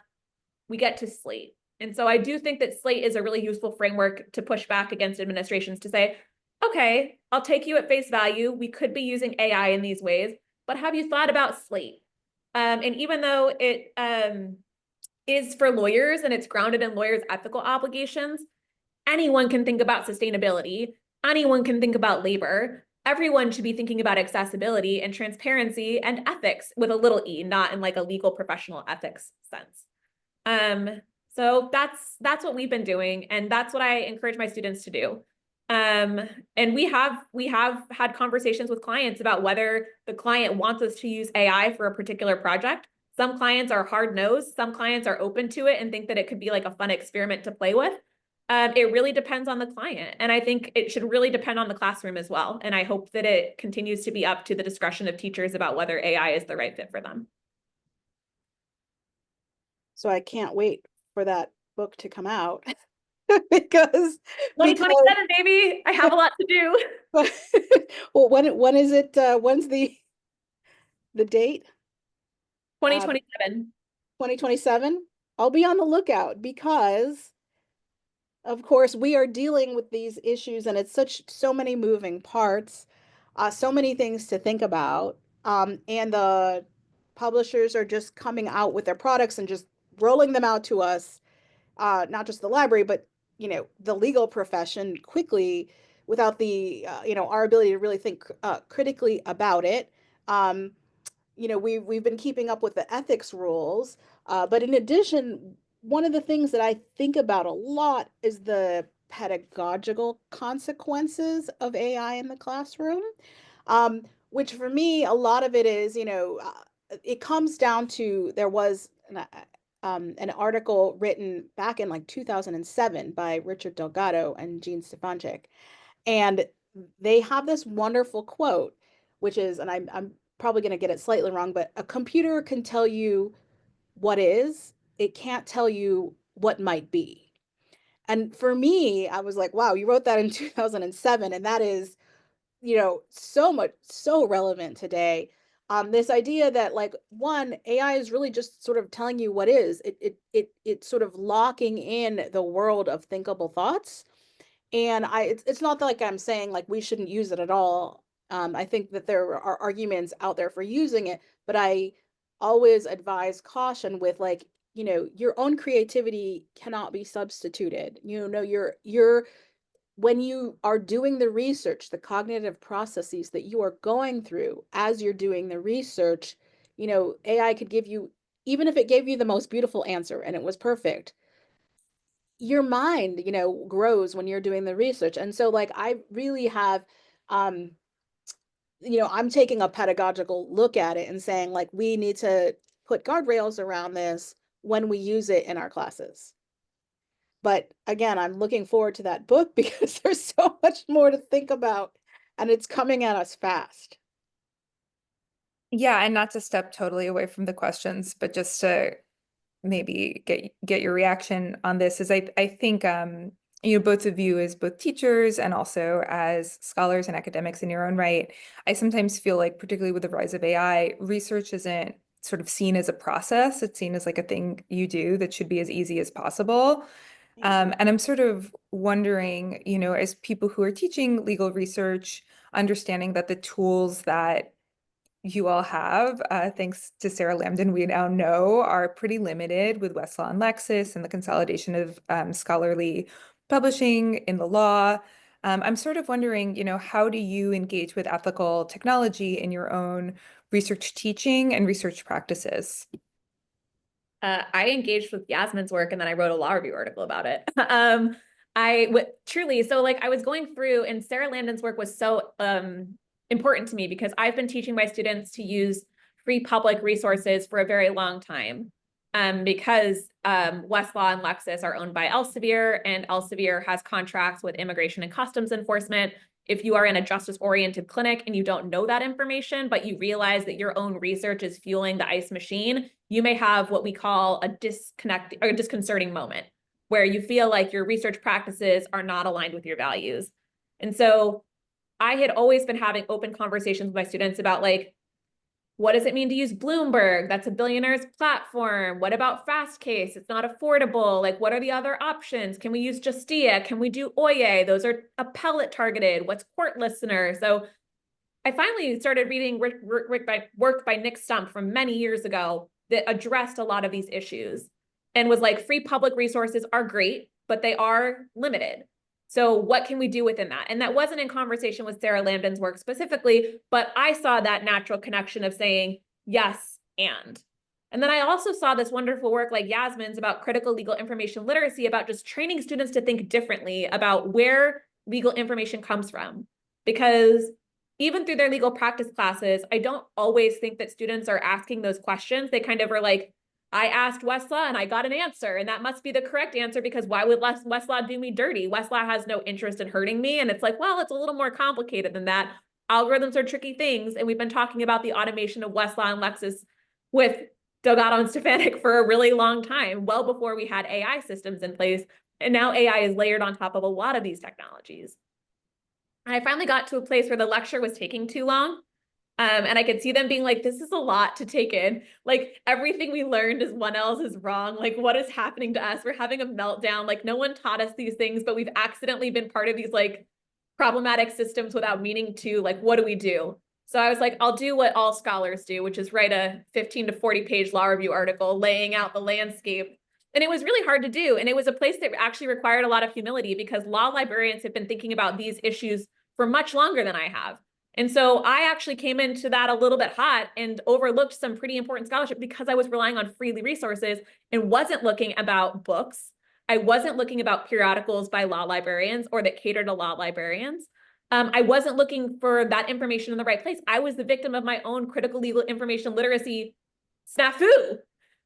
we get to SLATE. And so I do think that SLATE is a really useful framework to push back against administrations to say, okay, I'll take you at face value. We could be using AI in these ways, but have you thought about SLATE? And even though it is for lawyers and it's grounded in lawyers' ethical obligations, anyone can think about sustainability. Anyone can think about labor. Everyone should be thinking about accessibility and transparency and ethics with a little e, not in like a legal professional ethics sense. So that's what we've been doing, and that's what I encourage my students to do. And we have had conversations with clients about whether the client wants us to use AI for a particular project. Some clients are hard-nosed, some clients are open to it and think that it could be like a fun experiment to play with. It really depends on the client, and I think it should really depend on the classroom as well. And I hope that it continues to be up to the discretion of teachers about whether AI is the right fit for them. So I can't wait for that book to come out because 2027, baby, I have a lot to do. well, when is it? When's the date? 2027. 2027. I'll be on the lookout because, of course, we are dealing with these issues, and it's so many moving parts, so many things to think about, and the publishers are just coming out with their products and just rolling them out to us, not just the library, but the legal profession quickly, without the our ability to really think critically about it. We've been keeping up with the ethics rules, but in addition, one of the things that I think about a lot is the pedagogical consequences of AI in the classroom, which for me, a lot of it is, it comes down to, there was an article written back in like 2007 by Richard Delgado and Jean Stefanczyk, and they have this wonderful quote, which is, and I'm probably going to get it slightly wrong, but a computer can tell you what is, it can't tell you what might be. And for me, I was like, wow, you wrote that in 2007, and that is, so relevant today. This idea that, like, one, AI is really just sort of telling you what is. It's sort of locking in the world of thinkable thoughts. And it's not like I'm saying like we shouldn't use it at all. I think that there are arguments out there for using it, but I always advise caution with, like, your own creativity cannot be substituted. You're when you are doing the research, the cognitive processes that you are going through as you're doing the research, AI could give you, even if it gave you the most beautiful answer and it was perfect, your mind, grows when you're doing the research. And so, like, I really have, I'm taking a pedagogical look at it and saying, like, we need to put guardrails around this when we use it in our classes. But again, I'm looking forward to that book because there's so much more to think about, and it's coming at us fast. Yeah, and not to step totally away from the questions, but just to maybe get your reaction on this, is I think both of you as both teachers and also as scholars and academics in your own right, I sometimes feel like, particularly with the rise of AI, research isn't sort of seen as a process. It's seen as like a thing you do that should be as easy as possible. And I'm sort of wondering, as people who are teaching legal research, understanding that the tools that you all have, thanks to Sarah Lambden, we now know are pretty limited with Westlaw and Lexis and the consolidation of scholarly publishing in the law. I'm sort of wondering, how do you engage with ethical technology in your own research teaching and research practices? I engaged with Yasmin's work, and then I wrote a law review article about it. Truly, so like I was going through, and Sarah Lambden's work was so important to me because I've been teaching my students to use free public resources for a very long time. because Westlaw and Lexis are owned by Elsevier, and Elsevier has contracts with Immigration and Customs Enforcement. If you are in a justice-oriented clinic and you don't know that information, but you realize that your own research is fueling the ICE machine, you may have what we call a disconnect or a disconcerting moment where you feel like your research practices are not aligned with your values. And so I had always been having open conversations with my students about like, what does it mean to use Bloomberg? That's a billionaire's platform. What about Fastcase? It's not affordable. Like, what are the other options? Can we use Justia? Can we do Oye? Those are appellate targeted. What's court listener? So I finally started reading work by Nick Stump from many years ago that addressed a lot of these issues and was like, free public resources are great, but they are limited. So what can we do within that? And that wasn't in conversation with Sarah Lambden's work specifically, but I saw that natural connection of saying yes and. And then I also saw this wonderful work like Yasmin's about critical legal information literacy, about just training students to think differently about where legal information comes from. Because even through their legal practice classes, I don't always think that students are asking those questions. They kind of are like, I asked Westlaw and I got an answer, and that must be the correct answer because why would Westlaw do me dirty? Westlaw has no interest in hurting me. And it's like, well, it's a little more complicated than that. Algorithms are tricky things. And we've been talking about the automation of Westlaw and Lexis with Delgado and Stefanik for a really long time, well before we had AI systems in place. And now AI is layered on top of a lot of these technologies. And I finally got to a place where the lecture was taking too long. And I could see them being like, this is a lot to take in. Like everything we learned is one else is wrong. Like what is happening to us? We're having a meltdown. Like no one taught us these things, but we've accidentally been part of these like problematic systems without meaning to. Like, what do we do? So I was like, I'll do what all scholars do, which is write a 15 to 40 page law review article laying out the landscape. And it was really hard to do. And it was a place that actually required a lot of humility because law librarians have been thinking about these issues for much longer than I have. And so I actually came into that a little bit hot and overlooked some pretty important scholarship because I was relying on free resources and wasn't looking about books. I wasn't looking about periodicals by law librarians or that cater to law librarians. I wasn't looking for that information in the right place. I was the victim of my own critical legal information literacy snafu.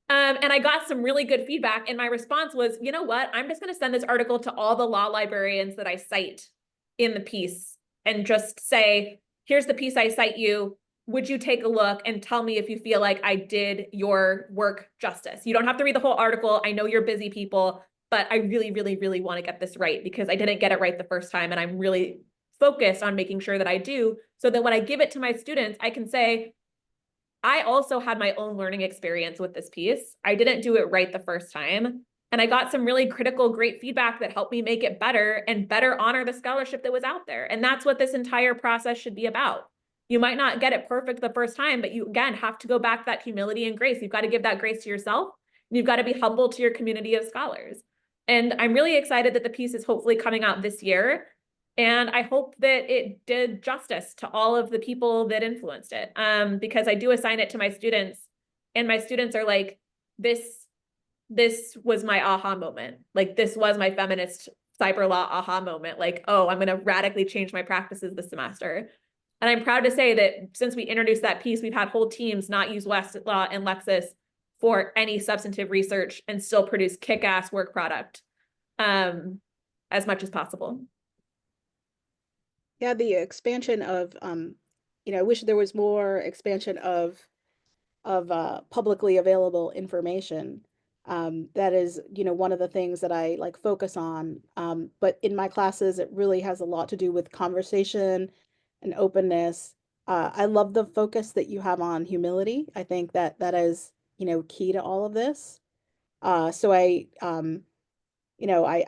And I got some really good feedback. And my response was, you know what? I'm just going to send this article to all the law librarians that I cite in the piece and just say, here's the piece I cite you. Would you take a look and tell me if you feel like I did your work justice? You don't have to read the whole article. I know you're busy people, but I really, really, really want to get this right because I didn't get it right the first time. And I'm really focused on making sure that I do so that when I give it to my students, I can say, I also had my own learning experience with this piece. I didn't do it right the first time. And I got some really critical, great feedback that helped me make it better and better honor the scholarship that was out there. And that's what this entire process should be about. You might not get it perfect the first time, but you, again, have to go back to that humility and grace. You've got to give that grace to yourself. And you've got to be humble to your community of scholars. And I'm really excited that the piece is hopefully coming out this year. And I hope that it did justice to all of the people that influenced it, because I do assign it to my students. And my students are like, this was my aha moment. Like, this was my feminist cyber law aha moment. Like, oh, I'm going to radically change my practices this semester. And I'm proud to say that since we introduced that piece, we've had whole teams not use Westlaw and Lexis for any substantive research and still produce kick-ass work product as much as possible. Yeah, the expansion of, I wish there was more expansion of publicly available information. That is, one of the things that I like focus on. But in my classes, it really has a lot to do with conversation and openness. I love the focus that you have on humility. I think that that is, key to all of this. So I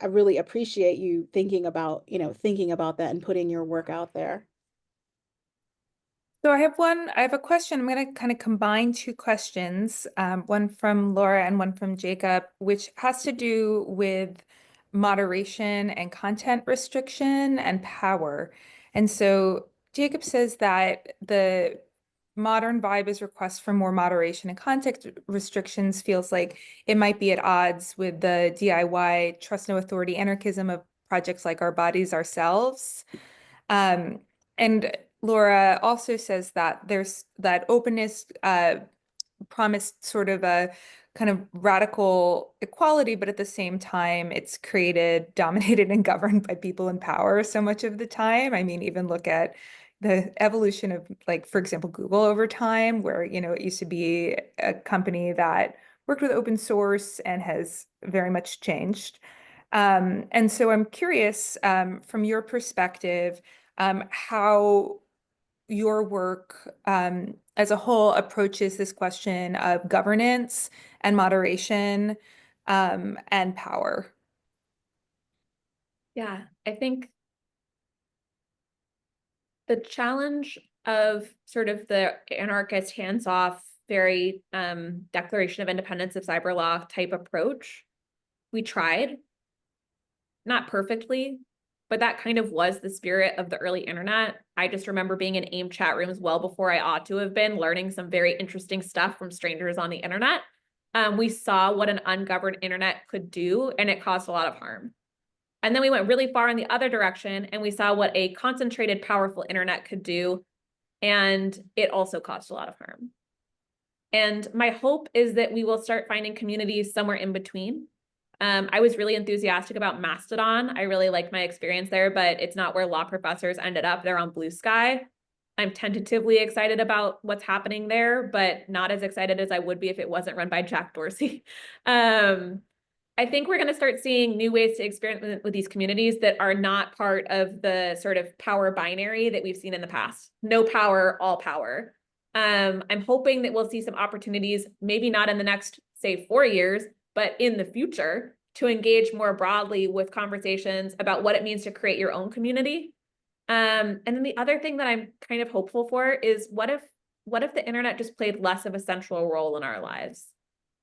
really appreciate you thinking about that and putting your work out there. So I have a question. I'm going to kind of combine two questions, one from Laura and one from Jacob, which has to do with moderation and content restriction and power. And so Jacob says that the modern vibe is request for more moderation and context restrictions feels like it might be at odds with the DIY trust no authority anarchism of projects like Our Bodies, Ourselves. And Laura also says that there's that openness promised sort of a kind of radical equality, but at the same time, it's created, dominated, and governed by people in power so much of the time. I mean, even look at the evolution of, like, for example, Google over time, where, you know, it used to be a company that worked with open source and has very much changed. And so I'm curious, from your perspective, how your work as a whole approaches this question of governance and moderation and power. Yeah, I think the challenge of sort of the anarchist hands-off, very Declaration of Independence of Cyber Law type approach, we tried, not perfectly, but that kind of was the spirit of the early internet. I just remember being in AIM chat rooms well before I ought to have been, learning some very interesting stuff from strangers on the internet. We saw what an ungoverned internet could do, and it caused a lot of harm. And then we went really far in the other direction, and we saw what a concentrated, powerful internet could do, and it also caused a lot of harm. And my hope is that we will start finding communities somewhere in between. I was really enthusiastic about Mastodon. I really liked my experience there, but it's not where law professors ended up. They're on Blue Sky. I'm tentatively excited about what's happening there, but not as excited as I would be if it wasn't run by Jack Dorsey. I think we're going to start seeing new ways to experiment with these communities that are not part of the sort of power binary that we've seen in the past. No power, all power. I'm hoping that we'll see some opportunities, maybe not in the next, say, 4 years, but in the future, to engage more broadly with conversations about what it means to create your own community. And then the other thing that I'm kind of hopeful for is what if the internet just played less of a central role in our lives?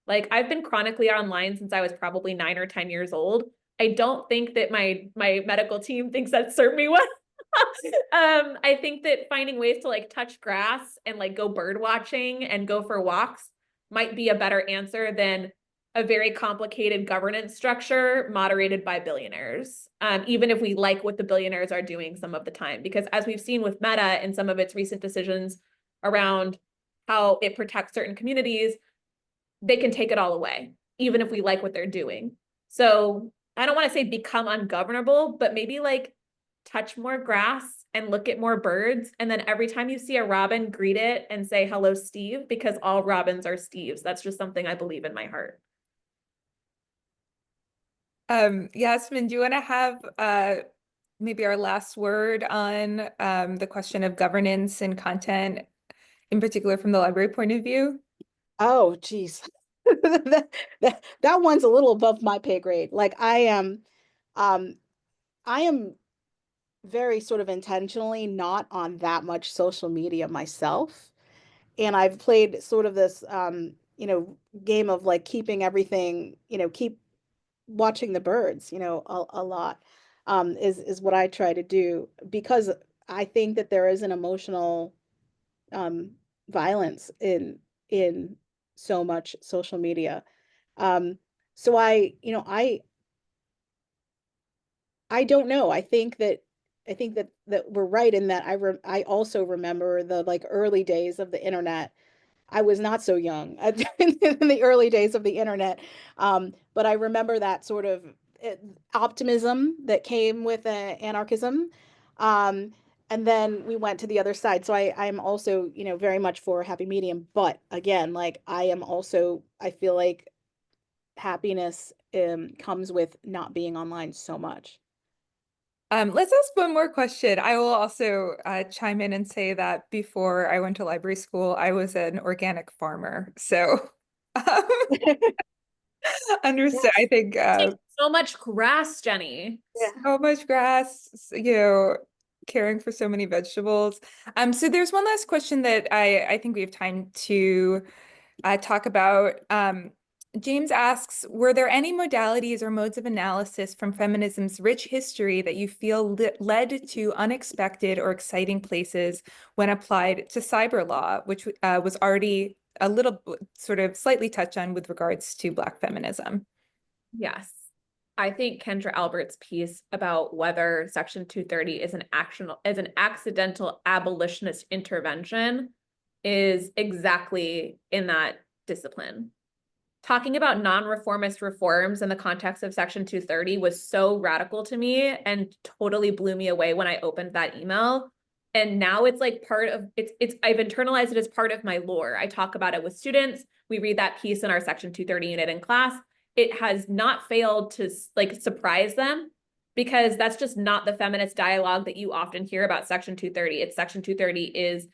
Like, I've been chronically online since I was probably 9 or 10 years old. I don't think that my medical team thinks that served me well. I think that finding ways to like touch grass and like go bird watching and go for walks might be a better answer than a very complicated governance structure moderated by billionaires, even if we like what the billionaires are doing some of the time. Because as we've seen with Meta and some of its recent decisions around how it protects certain communities, they can take it all away, even if we like what they're doing. So I don't want to say become ungovernable, but maybe like touch more grass and look at more birds. And then every time you see a robin, greet it and say, hello, Steve, because all robins are Steves. That's just something I believe in my heart. Yasmin, do you want to have maybe our last word on the question of governance and content, in particular from the library point of view? Oh, geez. That one's a little above my pay grade. Like I am very sort of intentionally not on that much social media myself. And I've played sort of this game of like keeping everything, keep watching the birds, a lot, is what I try to do, because I think that there is an emotional violence in so much social media. So I don't know. I think that we're right in that I also remember the like early days of the internet. I was not so young in the early days of the internet, but I remember that sort of optimism that came with anarchism. And then we went to the other side. So I'm also, very much for a happy medium. But again, like I feel like happiness comes with not being online so much. Let's ask one more question. I will also chime in and say that before I went to library school, I was an organic farmer. So understood. I think So much grass, Jenny. so much grass, caring for so many vegetables. So there's one last question that I think we have time to talk about. James asks, were there any modalities or modes of analysis from feminism's rich history that you feel led to unexpected or exciting places when applied to cyber law, which was already a little sort of slightly touched on with regards to Black feminism? Yes. I think Kendra Albert's piece about whether Section 230 is an accidental abolitionist intervention is exactly in that discipline. talking about non-reformist reforms in the context of Section 230 was so radical to me and totally blew me away when I opened that email. And now it's like part of I've internalized it as part of my lore. I talk about it with students. We read that piece in our Section 230 unit in class. It has not failed to like surprise them, because that's just not the feminist dialogue that you often hear about Section 230. It's Section 230 is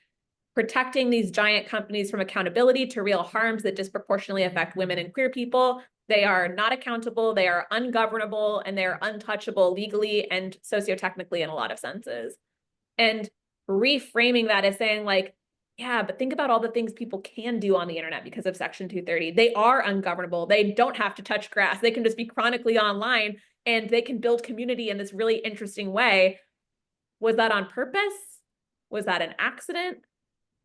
protecting these giant companies from accountability to real harms that disproportionately affect women and queer people. They are not accountable, they are ungovernable, and they are untouchable legally and sociotechnically in a lot of senses. And reframing that as saying like, yeah, but think about all the things people can do on the internet because of Section 230. They are ungovernable. They don't have to touch grass. They can just be chronically online and they can build community in this really interesting way. Was that on purpose? Was that an accident?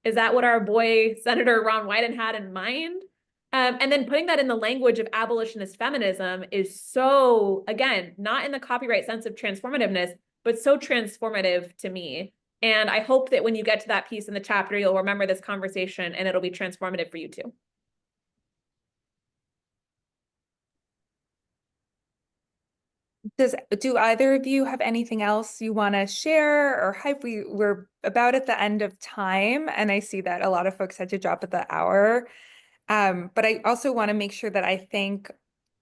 Is that what our boy Senator Ron Wyden had in mind? And then putting that in the language of abolitionist feminism is so, again, not in the copyright sense of transformativeness, but so transformative to me. And I hope that when you get to that piece in the chapter, you'll remember this conversation and it'll be transformative for you too. Do either of you have anything else you want to share or hype? We're about at the end of time, and I see that a lot of folks had to drop at the hour. But I also want to make sure that I thank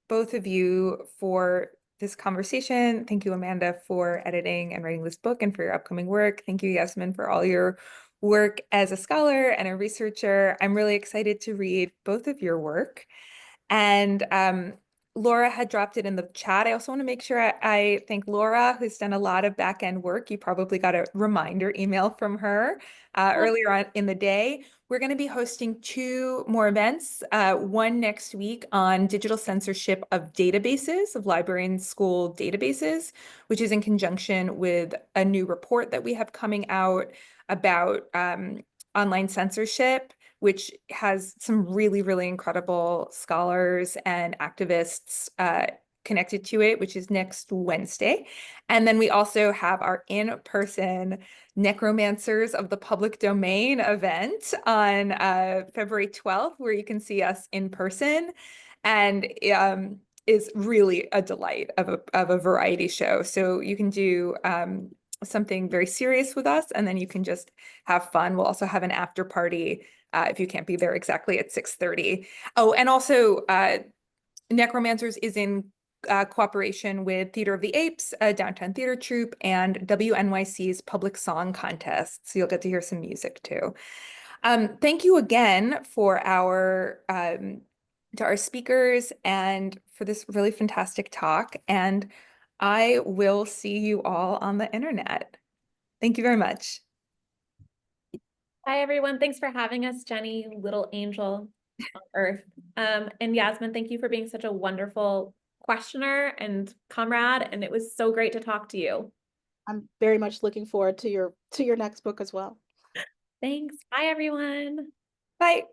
both of you for this conversation. Thank you, Amanda, for editing and writing this book and for your upcoming work. Thank you, Yasmin, for all your work as a scholar and a researcher. I'm really excited to read both of your work. And Laura had dropped it in the chat. I also want to make sure I thank Laura, who's done a lot of back end work. You probably got a reminder email from her earlier on in the day. We're going to be hosting 2 more events, one next week on digital censorship of databases, of library and school databases, which is in conjunction with a new report that we have coming out about online censorship, which has some really, really incredible scholars and activists connected to it, which is next Wednesday. And then we also have our in-person Necromancers of the Public Domain event on February 12th, where you can see us in person. And is really a delight of a variety show. So you can do something very serious with us, and then you can just have fun. We'll also have an after party if you can't be there exactly at 6:30. Oh, and also Necromancers is in cooperation with Theater of the Apes, a downtown theater troupe, and WNYC's Public Song Contest. So you'll get to hear some music too. Thank you again for to our speakers and for this really fantastic talk. And I will see you all on the internet. Thank you very much. Hi, everyone. Thanks for having us, Jenny, little angel on earth. And Yasmin, thank you for being such a wonderful questioner and comrade. And it was so great to talk to you. I'm very much looking forward to your next book as well. Thanks. Bye, everyone. Bye.